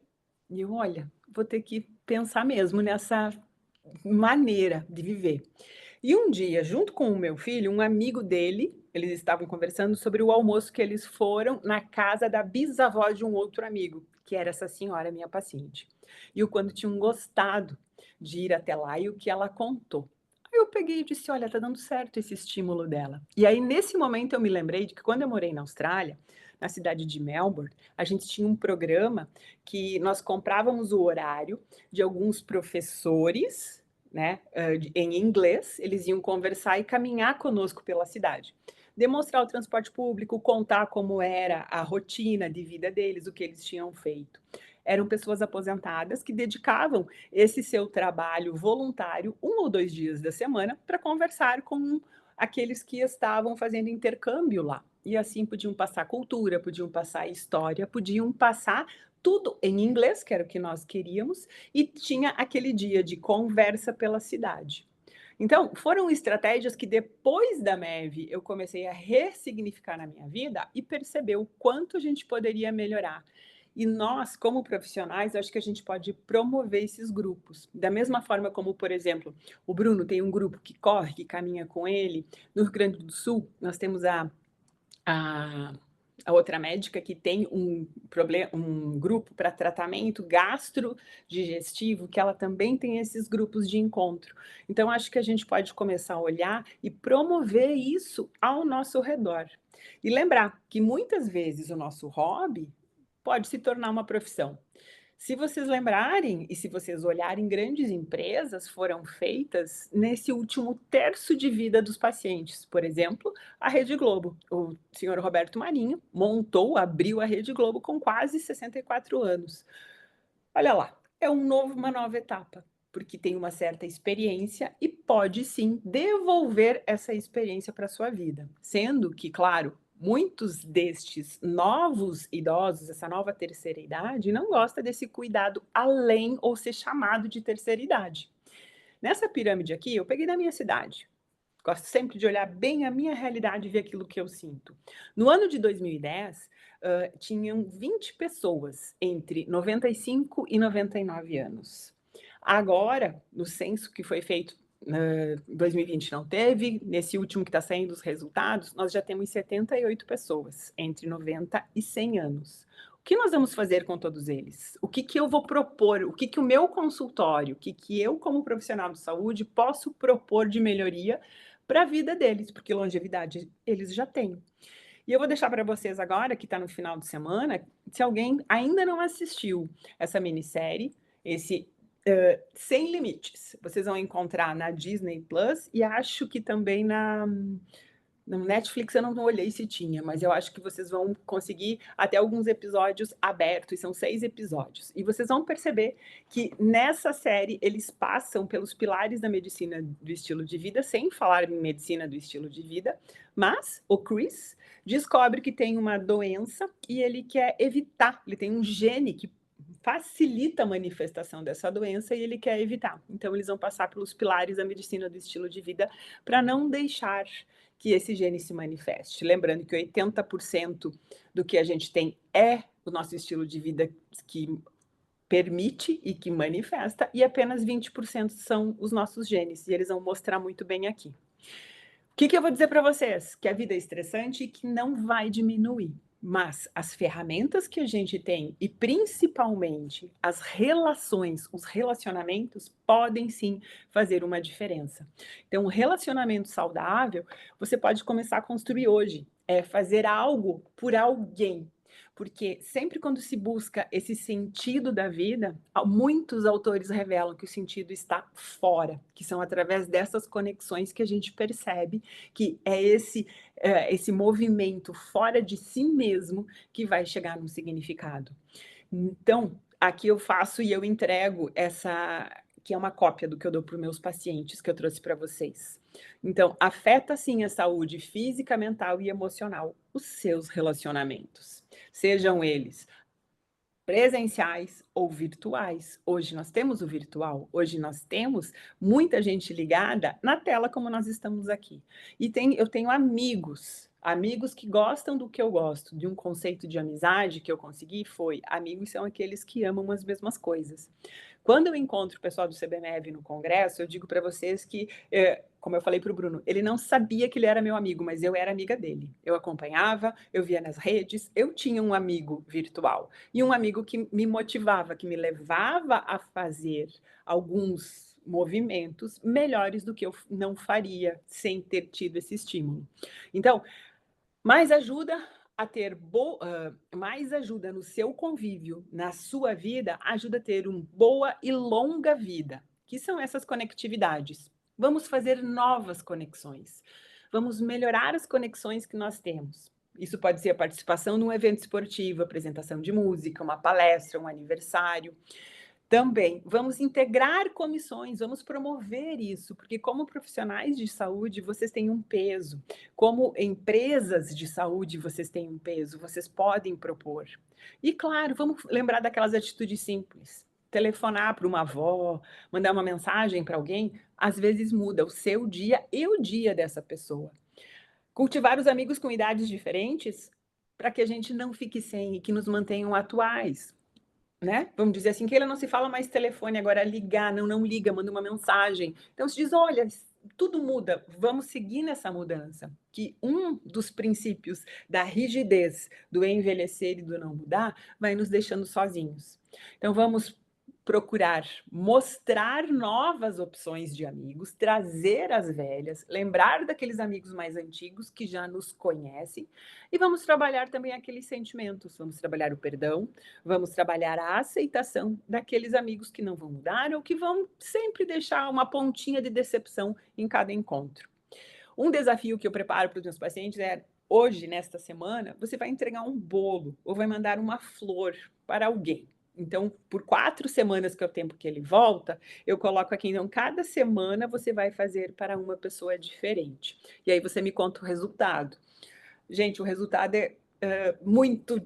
E eu: olha, vou ter que pensar mesmo nessa maneira de viver. E um dia, junto com o meu filho, um amigo dele, eles estavam conversando sobre o almoço que eles foram na casa da bisavó de um outro amigo, que era essa senhora, minha paciente. E o quanto tinham gostado de ir até lá e o que ela contou. Aí eu peguei e disse: olha, tá dando certo esse estímulo dela. E aí, nesse momento, eu me lembrei de que quando eu morei na Austrália, na cidade de Melbourne, a gente tinha um programa que nós comprávamos o horário de alguns professores, né, em inglês, eles iam conversar e caminhar conosco pela cidade. Demonstrar o transporte público, contar como era a rotina de vida deles, o que eles tinham feito. Eram pessoas aposentadas que dedicavam esse seu trabalho voluntário 1 ou 2 dias da semana para conversar com aqueles que estavam fazendo intercâmbio lá. E assim podiam passar cultura, podiam passar história, podiam passar tudo em inglês, que era o que nós queríamos, e tinha aquele dia de conversa pela cidade. Então, foram estratégias que depois da MEV eu comecei a ressignificar na minha vida e perceber o quanto a gente poderia melhorar. E nós, como profissionais, acho que a gente pode promover esses grupos. Da mesma forma como, por exemplo, o Bruno tem um grupo que corre, que caminha com ele. No Rio Grande do Sul, nós temos a, a outra médica que tem um grupo para tratamento gastrodigestivo, que ela também tem esses grupos de encontro. Então, acho que a gente pode começar a olhar e promover isso ao nosso redor. E lembrar que muitas vezes o nosso hobby pode se tornar uma profissão. Se vocês lembrarem e se vocês olharem, grandes empresas foram feitas nesse último terço de vida dos pacientes. Por exemplo, a Rede Globo. O senhor Roberto Marinho montou, abriu a Rede Globo com quase 64 anos. Olha lá, é uma nova etapa, porque tem uma certa experiência e pode sim devolver essa experiência para a sua vida. Sendo que, claro, muitos destes novos idosos, essa nova terceira idade, não gosta desse cuidado além ou ser chamado de terceira idade. Nessa pirâmide aqui, eu peguei da minha cidade. Gosto sempre de olhar bem a minha realidade e ver aquilo que eu sinto. No ano de 2010, tinham 20 pessoas entre 95 e 99 anos. Agora, no censo que foi feito em 2020 não teve, nesse último que está saindo os resultados, nós já temos 78 pessoas entre 90 e 100 anos. O que nós vamos fazer com todos eles? O que que eu vou propor? O que que o meu consultório, o que que eu, como profissional de saúde, posso propor de melhoria para a vida deles? Porque longevidade eles já têm. E eu vou deixar para vocês agora, que está no final de semana, se alguém ainda não assistiu essa minissérie, esse Sem Limites, vocês vão encontrar na Disney Plus e acho que também no Netflix. Eu não olhei se tinha, mas eu acho que vocês vão conseguir até alguns episódios abertos, são 6 episódios. E vocês vão perceber que nessa série eles passam pelos pilares da medicina do estilo de vida, sem falar em medicina do estilo de vida, mas o Chris descobre que tem uma doença e ele quer evitar, ele tem um gene que facilita a manifestação dessa doença e ele quer evitar. Então eles vão passar pelos pilares da medicina do estilo de vida para não deixar que esse gene se manifeste. Lembrando que 80% do que a gente tem é o nosso estilo de vida que permite e que manifesta, e apenas 20% são os nossos genes, e eles vão mostrar muito bem aqui. O que que eu vou dizer para vocês? Que a vida é estressante e que não vai diminuir. Mas as ferramentas que a gente tem e principalmente as relações, os relacionamentos podem sim fazer uma diferença. Então, um relacionamento saudável, você pode começar a construir hoje, é fazer algo por alguém. Porque sempre quando se busca esse sentido da vida, muitos autores revelam que o sentido está fora, que são através dessas conexões que a gente percebe que é esse movimento fora de si mesmo que vai chegar num significado. Então, aqui eu faço e eu entrego essa, que é uma cópia do que eu dou para os meus pacientes, que eu trouxe para vocês. Então, afeta sim a saúde física, mental e emocional, os seus relacionamentos, sejam eles presenciais ou virtuais. Hoje nós temos o virtual, hoje nós temos muita gente ligada na tela como nós estamos aqui. E eu tenho amigos que gostam do que eu gosto, de um conceito de amizade que eu consegui foi, amigos são aqueles que amam as mesmas coisas. Quando eu encontro o pessoal do CBMEV no congresso, eu digo para vocês que, como eu falei para o Bruno, ele não sabia que ele era meu amigo, mas eu era amiga dele. Eu acompanhava, eu via nas redes, eu tinha um amigo virtual e um amigo que me motivava, que me levava a fazer alguns movimentos melhores do que eu não faria sem ter tido esse estímulo. Então, mais ajuda a ter mais ajuda no seu convívio, na sua vida, ajuda a ter uma boa e longa vida, que são essas conectividades. Vamos fazer novas conexões. Vamos melhorar as conexões que nós temos. Isso pode ser a participação num evento esportivo, apresentação de música, uma palestra, um aniversário. Também, vamos integrar comissões, vamos promover isso, porque como profissionais de saúde, vocês têm um peso. Como empresas de saúde, vocês têm um peso, vocês podem propor. E claro, vamos lembrar daquelas atitudes simples. Telefonar para uma avó, mandar uma mensagem para alguém, às vezes muda o seu dia e o dia dessa pessoa. Cultivar os amigos com idades diferentes, para que a gente não fique sem e que nos mantenham atuais. Né? Vamos dizer assim, que ele não se fala mais telefone, agora ligar, não liga, manda uma mensagem. Então se diz, olha, tudo muda, vamos seguir nessa mudança. Que um dos princípios da rigidez, do envelhecer e do não mudar, vai nos deixando sozinhos. Então vamos procurar mostrar novas opções de amigos, trazer as velhas, lembrar daqueles amigos mais antigos que já nos conhecem e vamos trabalhar também aqueles sentimentos, vamos trabalhar o perdão, vamos trabalhar a aceitação daqueles amigos que não vão mudar ou que vão sempre deixar uma pontinha de decepção em cada encontro. Um desafio que eu preparo para os meus pacientes é, hoje, nesta semana, você vai entregar um bolo ou vai mandar uma flor para alguém. Então, por 4 semanas, que é o tempo que ele volta, eu coloco aqui, então, cada semana você vai fazer para uma pessoa diferente. E aí você me conta o resultado. Gente, o resultado é muito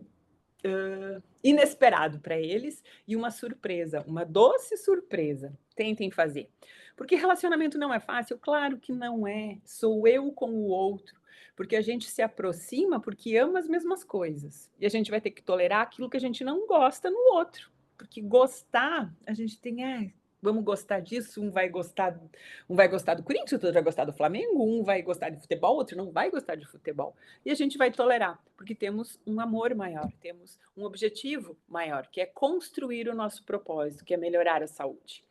inesperado para eles e uma surpresa, uma doce surpresa. Tentem fazer. Porque relacionamento não é fácil? Claro que não é. Sou eu com o outro. Porque a gente se aproxima porque ama as mesmas coisas. E a gente vai ter que tolerar aquilo que a gente não gosta no outro. Porque gostar, a gente tem, vamos gostar disso, um vai gostar do Corinthians, outro vai gostar do Flamengo, um vai gostar de futebol, outro não vai gostar de futebol. E a gente vai tolerar, porque temos um amor maior, temos um objetivo maior, que é construir o nosso propósito, que é melhorar a saúde.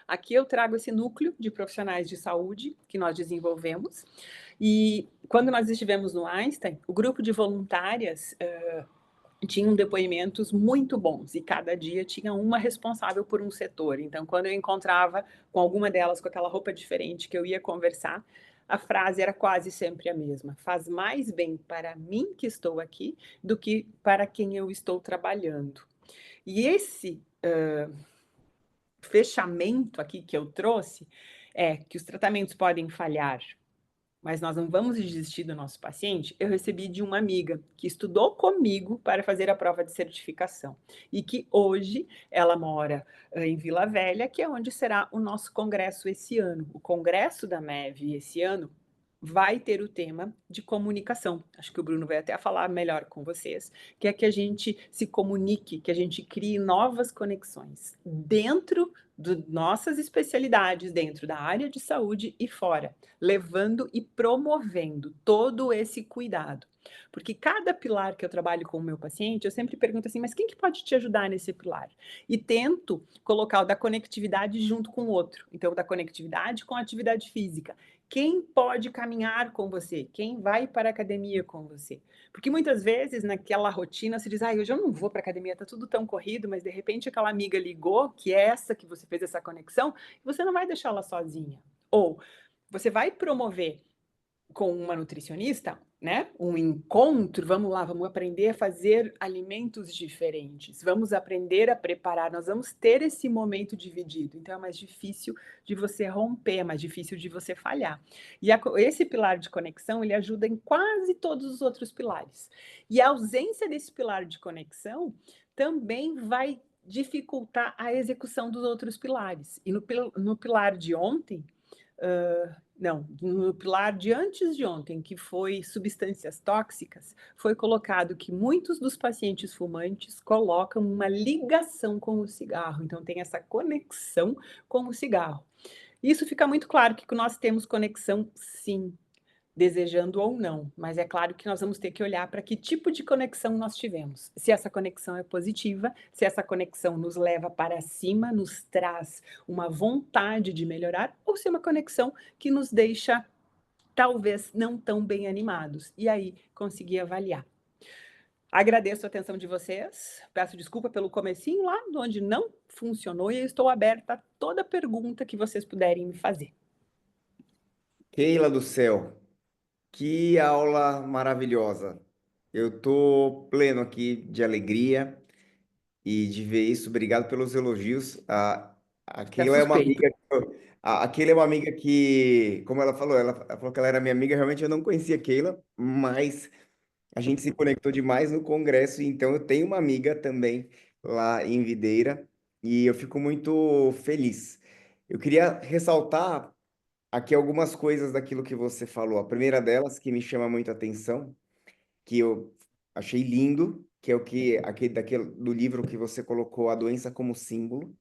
Aqui eu trago esse núcleo de profissionais de saúde que nós desenvolvemos. E quando nós estivemos no Einstein, o grupo de voluntárias tinham depoimentos muito bons e cada dia tinha uma responsável por um setor. Então, quando eu encontrava com alguma delas com aquela roupa diferente que eu ia conversar, a frase era quase sempre a mesma: faz mais bem para mim que estou aqui do que para quem eu estou trabalhando. E esse fechamento aqui que eu trouxe é que os tratamentos podem falhar, mas nós não vamos desistir do nosso paciente. Eu recebi de uma amiga que estudou comigo para fazer a prova de certificação e que hoje ela mora em Vila Velha, que é onde será o nosso congresso esse ano. O congresso da MEV esse ano vai ter o tema de comunicação. Acho que o Bruno vai até falar melhor com vocês, que é que a gente se comunique, que a gente crie novas conexões dentro de nossas especialidades, dentro da área de saúde e fora, levando e promovendo todo esse cuidado. Porque cada pilar que eu trabalho com o meu paciente, eu sempre pergunto assim: "Mas quem que pode te ajudar nesse pilar?". E tento colocar o da conectividade junto com o outro. Então, o da conectividade com a atividade física. Quem pode caminhar com você? Quem vai para a academia com você? Porque muitas vezes naquela rotina se diz: "Ai, hoje eu não vou para a academia, tá tudo tão corrido", mas de repente aquela amiga ligou, que é essa que você fez essa conexão, e você não vai deixá-la sozinha. Ou você vai promover com uma nutricionista, né, um encontro, vamos lá, vamos aprender a fazer alimentos diferentes, vamos aprender a preparar, nós vamos ter esse momento dividido, então é mais difícil de você romper, é mais difícil de você falhar. E esse pilar de conexão, ele ajuda em quase todos os outros pilares. E a ausência desse pilar de conexão também vai dificultar a execução dos outros pilares. E no pilar de ontem, não, no pilar de antes de ontem, que foi substâncias tóxicas, foi colocado que muitos dos pacientes fumantes colocam uma ligação com o cigarro, então tem essa conexão com o cigarro. Isso fica muito claro que nós temos conexão sim, desejando ou não, mas é claro que nós vamos ter que olhar para que tipo de conexão nós tivemos. Se essa conexão é positiva, se essa conexão nos leva para cima, nos traz uma vontade de melhorar, ou se é uma conexão que nos deixa talvez não tão bem animados. E aí conseguir avaliar. Agradeço a atenção de vocês, peço desculpa pelo comecinho lá, onde não funcionou, e eu estou aberta a toda pergunta que vocês puderem me fazer. Keila do céu, que aula maravilhosa. Eu tô pleno aqui de alegria e de ver isso. Obrigado pelos elogios. A É Keila é uma suspeito. amiga, a Keila é uma amiga que, como ela falou que ela era minha amiga, realmente eu não conhecia a Keila, mas a gente se conectou demais no congresso, então eu tenho uma amiga também lá em Videira e eu fico muito feliz. Eu queria ressaltar aqui algumas coisas daquilo que você falou. A primeira delas, que me chama muito a atenção, que eu achei lindo, que é o que aquele daquele do livro que você colocou a doença como símbolo,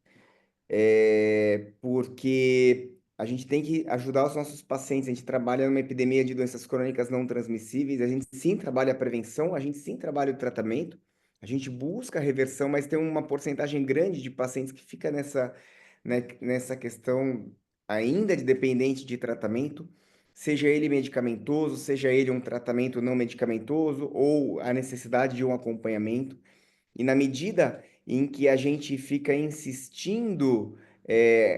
porque a gente tem que ajudar os nossos pacientes. A gente trabalha numa epidemia de doenças crônicas não transmissíveis, a gente sim trabalha a prevenção, a gente sim trabalha o tratamento, a gente busca a reversão, mas tem uma porcentagem grande de pacientes que fica nessa, né, nessa questão ainda de dependente de tratamento, seja ele medicamentoso, seja ele um tratamento não medicamentoso ou a necessidade de um acompanhamento. E na medida em que a gente fica insistindo,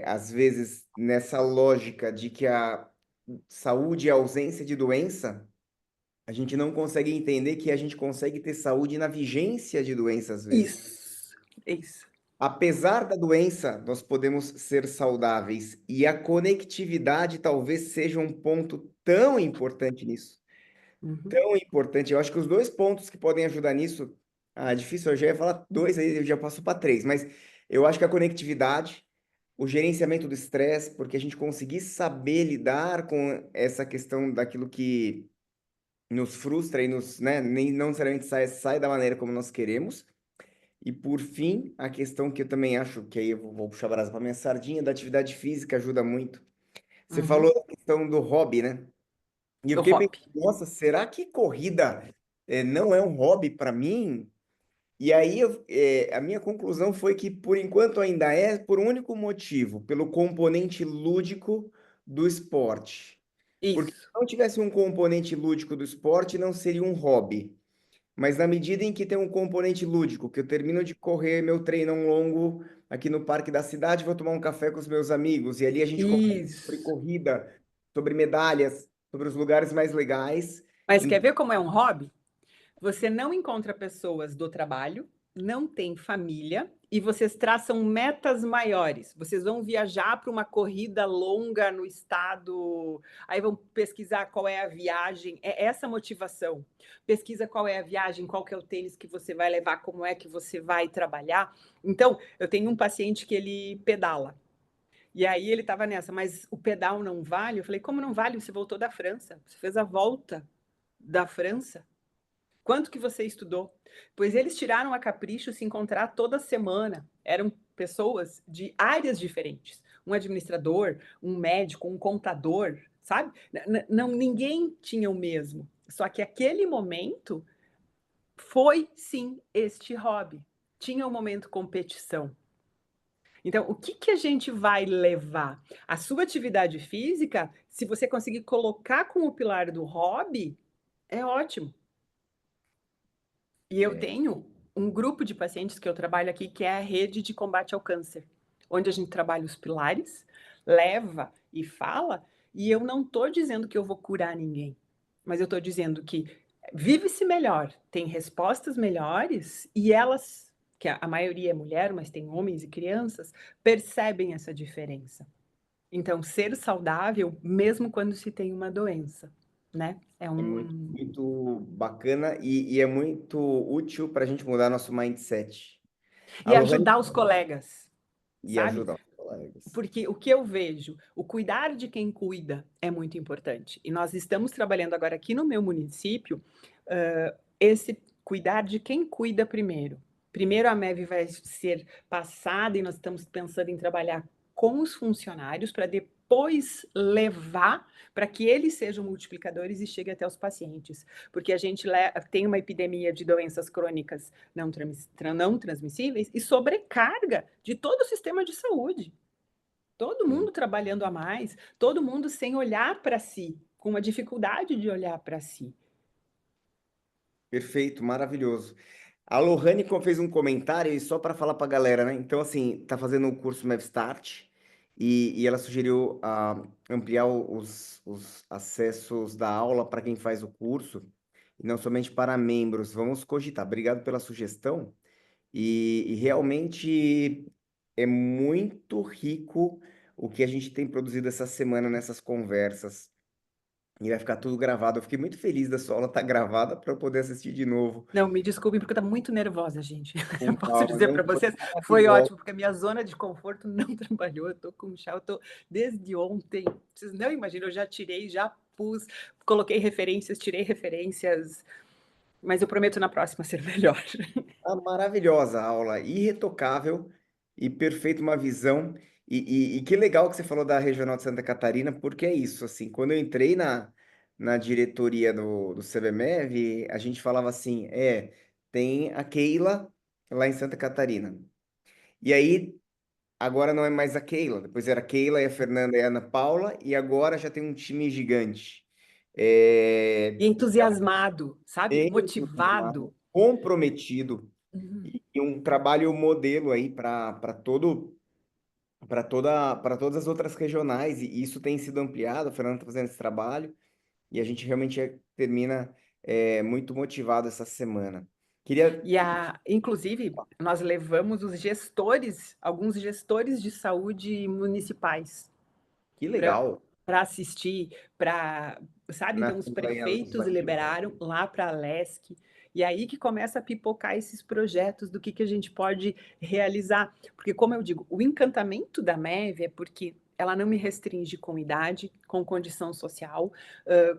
às vezes, nessa lógica de que a saúde é ausência de doença, a gente não consegue entender que a gente consegue ter saúde na vigência de doença, às vezes. Isso, isso. Apesar da doença, nós podemos ser saudáveis, e a conectividade talvez seja um ponto tão importante nisso. Uhum. Tão importante. Eu acho que os dois pontos que podem ajudar nisso, difícil, eu já ia falar dois, aí eu já passo para três, mas eu acho que a conectividade, o gerenciamento do estresse, porque a gente conseguir saber lidar com essa questão daquilo que nos frustra e nos, né, nem não necessariamente sai da maneira como nós queremos. E por fim, a questão que eu também acho, que aí eu vou puxar a brasa para minha sardinha, da atividade física ajuda muito. Você Uhum. falou da questão do hobby, né? E eu O fiquei hobby. pensando, nossa, será que corrida não é um hobby para mim? E aí a minha conclusão foi que, por enquanto, ainda é por um único motivo, pelo componente lúdico do esporte. Porque se Isso. não tivesse um componente lúdico do esporte, não seria um hobby. Mas na medida em que tem um componente lúdico, que eu termino de correr meu treinão longo aqui no parque da cidade, vou tomar um café com os meus amigos, e ali a gente conversa sobre Isso. corrida, sobre medalhas, sobre os lugares mais legais. Mas quer ver como é um hobby? Você não encontra pessoas do trabalho, não tem família e vocês traçam metas maiores. Vocês vão viajar para uma corrida longa no estado, aí vão pesquisar qual é a viagem, é essa motivação. Pesquisa qual é a viagem, qual que é o tênis que você vai levar, como é que você vai trabalhar. Então, eu tenho um paciente que ele pedala. E aí ele estava nessa, mas o pedal não vale? Eu falei, como não vale? Você voltou da França, você fez a volta da França. Quanto que você estudou? Pois eles tiraram a capricho se encontrar toda semana. Eram pessoas de áreas diferentes. Um administrador, um médico, um contador, sabe? Não, ninguém tinha o mesmo. Só que aquele momento foi sim este hobby. Tinha o momento competição. Então, o que que a gente vai levar? A sua atividade física, se você conseguir colocar com o pilar do hobby, é ótimo. E eu É, tenho um grupo de pacientes que eu trabalho aqui, que é a rede de combate ao câncer, onde a gente trabalha os pilares, leva e fala, e eu não estou dizendo que eu vou curar ninguém, mas eu estou dizendo que vive-se melhor, tem respostas melhores e elas, que a maioria é mulher, mas tem homens e crianças, percebem essa diferença. Então, ser saudável, mesmo quando se tem uma doença, né? É é muito, um. muito bacana e é muito útil para a gente mudar nosso mindset. E A Lohane ajudar os colegas, e sabe? ajudar os colegas. Porque o que eu vejo, o cuidar de quem cuida é muito importante. E nós estamos trabalhando agora aqui no meu município, esse cuidar de quem cuida primeiro. Primeiro a MEV vai ser passada e nós estamos pensando em trabalhar com os funcionários para depois levar para que eles sejam multiplicadores e chegue até os pacientes. Porque a gente tem uma epidemia de doenças crônicas não transmissíveis e sobrecarga de todo o sistema de saúde. Todo Sim. mundo trabalhando a mais, todo mundo sem olhar para si, com uma dificuldade de olhar para si. Perfeito, maravilhoso. A Lohane fez um comentário e só para falar para a galera, né? Então, assim, tá fazendo o curso MevStart e ela sugeriu ampliar os acessos da aula para quem faz o curso e não somente para membros. Vamos cogitar. Obrigado pela sugestão. E realmente é muito rico o que a gente tem produzido essa semana nessas conversas. E vai ficar tudo gravado. Eu fiquei muito feliz da sua aula estar gravada para eu poder assistir de novo. Não, me desculpem porque eu estou muito nervosa, gente. Eu Com posso calma, dizer não para foi vocês, foi igual. ótimo, porque a minha zona de conforto não trabalhou. Eu estou com chá, eu estou desde ontem. Vocês não imaginam, eu já tirei, já pus, coloquei referências, tirei referências, mas eu prometo na próxima ser melhor. Maravilhosa a aula, irretocável e perfeita uma visão. E que legal que você falou da Regional de Santa Catarina, porque é isso, assim, quando eu entrei na diretoria do CBMEV, a gente falava assim, tem a Keila lá em Santa Catarina. E aí, agora não é mais a Keila, depois era a Keila e a Fernanda e a Ana Paula, e agora já tem um time gigante. E entusiasmado, sabe? Entusiasmado, Motivado. comprometido, Uhum. e um trabalho modelo aí para todas as outras regionais, e isso tem sido ampliado. A Fernanda está fazendo esse trabalho e a gente realmente termina muito motivado essa semana. Queria. Inclusive, nós levamos os gestores, alguns gestores de saúde municipais Que para legal. assistir, sabe? Na Então, os Assembleia prefeitos Legislativa. liberaram lá para a LESC, e aí que começa a pipocar esses projetos do que a gente pode realizar. Porque, como eu digo, o encantamento da MEV é porque ela não me restringe com idade, com condição social,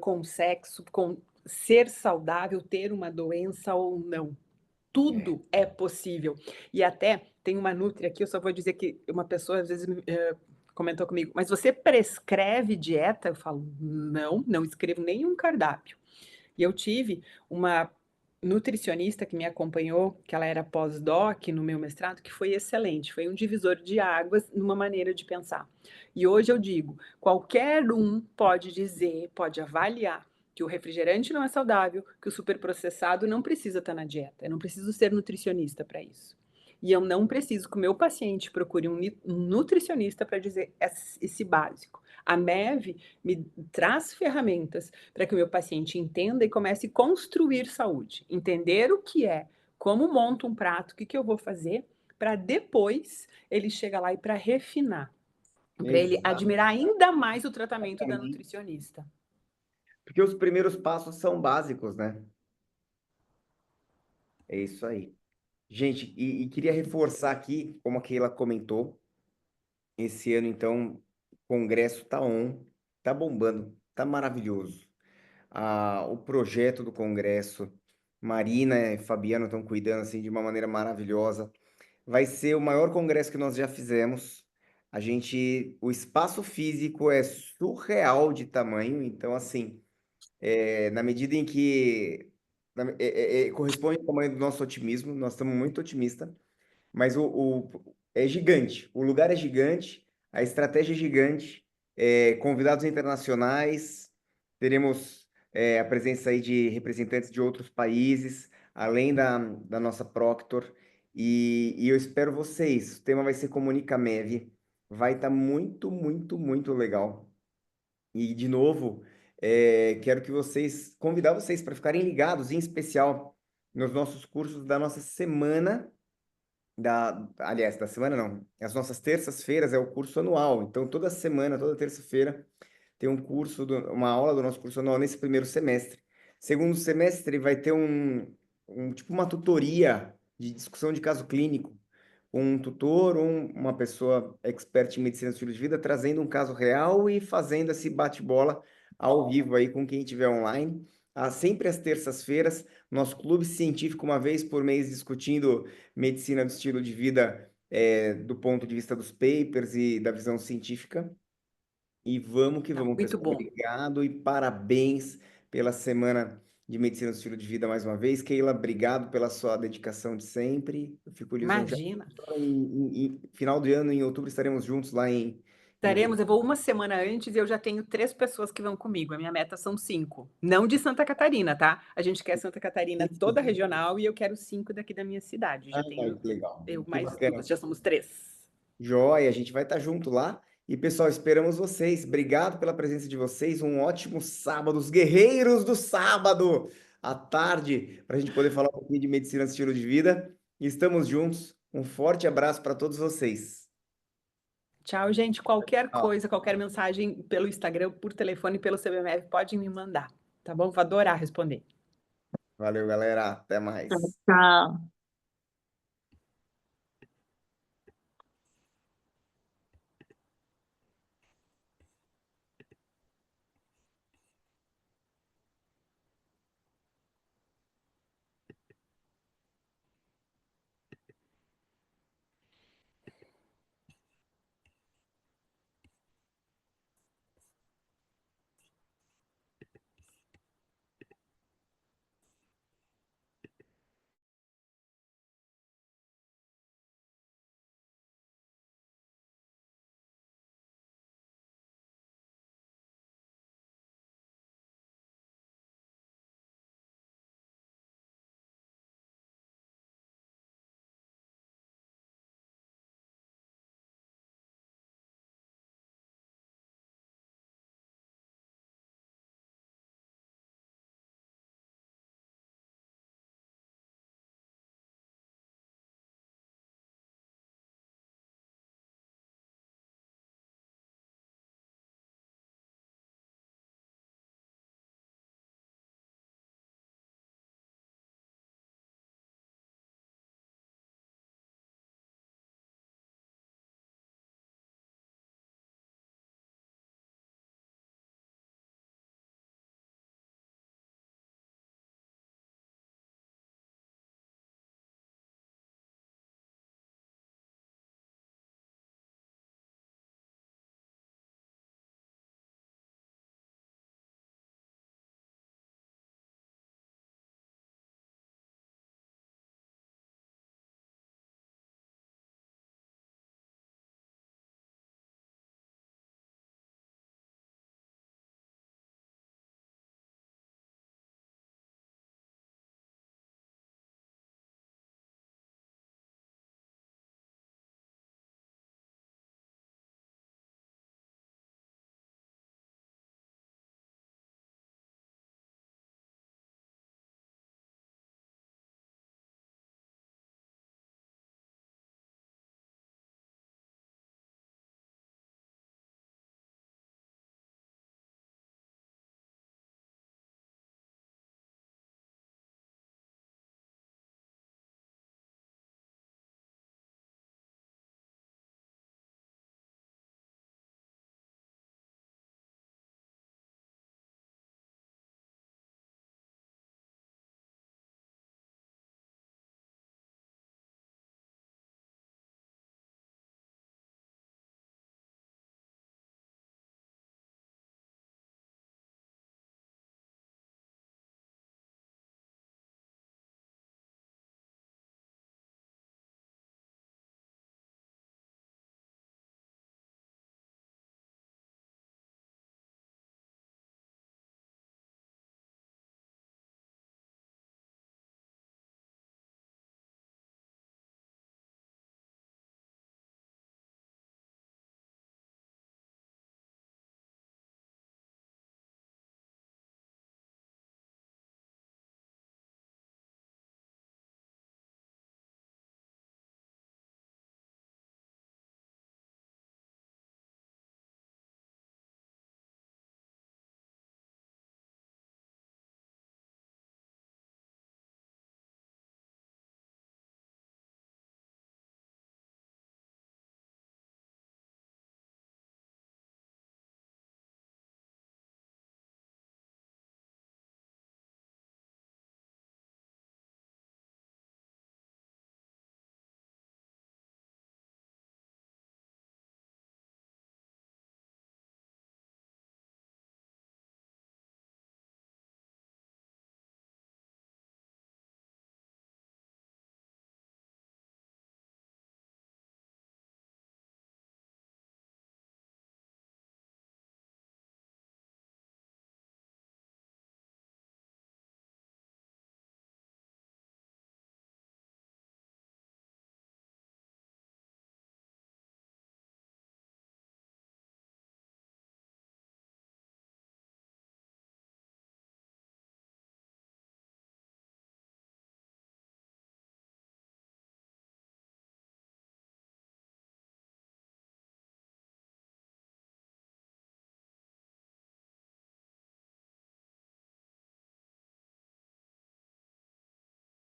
com sexo, com ser saudável, ter uma doença ou não. É. Tudo é possível. E até tem uma nutri aqui, eu só vou dizer que uma pessoa às vezes comentou comigo, mas você prescreve dieta? Eu falo, não, não escrevo nenhum cardápio. E eu tive uma nutricionista que me acompanhou, que ela era pós-doc no meu mestrado, que foi excelente, foi um divisor de águas numa maneira de pensar. E hoje eu digo, qualquer um pode dizer, pode avaliar que o refrigerante não é saudável, que o superprocessado não precisa estar na dieta. Eu não preciso ser nutricionista para isso. E eu não preciso que o meu paciente procure um nutricionista para dizer esse básico. A MEV me traz ferramentas para que o meu paciente entenda e comece a construir saúde. Entender o que é, como monto um prato, o que eu vou fazer, para depois ele chegar lá e para refinar. Para ele admirar ainda mais o tratamento da Exatamente. nutricionista. Porque os primeiros passos são básicos, né? É isso aí. Gente, e queria reforçar aqui, como a Keila comentou, esse ano, então, o congresso tá tá bombando, tá maravilhoso. O projeto do congresso, Marina e Fabiano estão cuidando assim de uma maneira maravilhosa. Vai ser o maior congresso que nós já fizemos. O espaço físico é surreal de tamanho, então assim, na medida em que corresponde ao tamanho do nosso otimismo, nós estamos muito otimistas, mas é gigante, o lugar é gigante, a estratégia é gigante, convidados internacionais, teremos a presença aí de representantes de outros países, além da nossa Proctor, e eu espero vocês. O tema vai ser Comunicamev, vai estar muito, muito, muito legal. E, de novo, quero convidar vocês para ficarem ligados, em especial, nos nossos cursos da nossa semana, aliás, da semana não, as nossas terças-feiras é o curso anual, então toda semana, toda terça-feira, tem uma aula do nosso curso anual nesse primeiro semestre. Segundo semestre vai ter tipo uma tutoria de discussão de caso clínico, um tutor ou uma pessoa expert em medicina do estilo de vida trazendo um caso real e fazendo esse bate-bola ao vivo aí com quem estiver online. Sempre às terças-feiras, nosso clube científico, uma vez por mês, discutindo medicina do estilo de vida do ponto de vista dos papers e da visão científica. E vamos que vamos, Muito pessoal. bom. Obrigado e parabéns pela Semana de Medicina do Estilo de Vida mais uma vez. Keila, obrigado pela sua dedicação de sempre. Eu fico lisonjeado. Imagina. Em final de ano, em outubro, estaremos juntos lá em Eu vou uma semana antes e eu já tenho 3 pessoas que vão comigo. A minha meta são 5. Não de Santa Catarina, tá? A gente quer Santa Catarina toda regional e eu quero 5 daqui da minha cidade. Já tenho que legal. eu Que mais bacana. 2, já somos 3. Joia, a gente vai estar junto lá. E, pessoal, esperamos vocês. Obrigado pela presença de vocês. Um ótimo sábado, os guerreiros do sábado, à tarde, para a gente poder falar um pouquinho de medicina do estilo de vida. Estamos juntos. Um forte abraço para todos vocês. Tchau, gente. Qualquer coisa, qualquer mensagem pelo Instagram, por telefone, pelo CBMF, pode me mandar, tá bom? Vou adorar responder. Valeu, galera. Até mais. Tchau.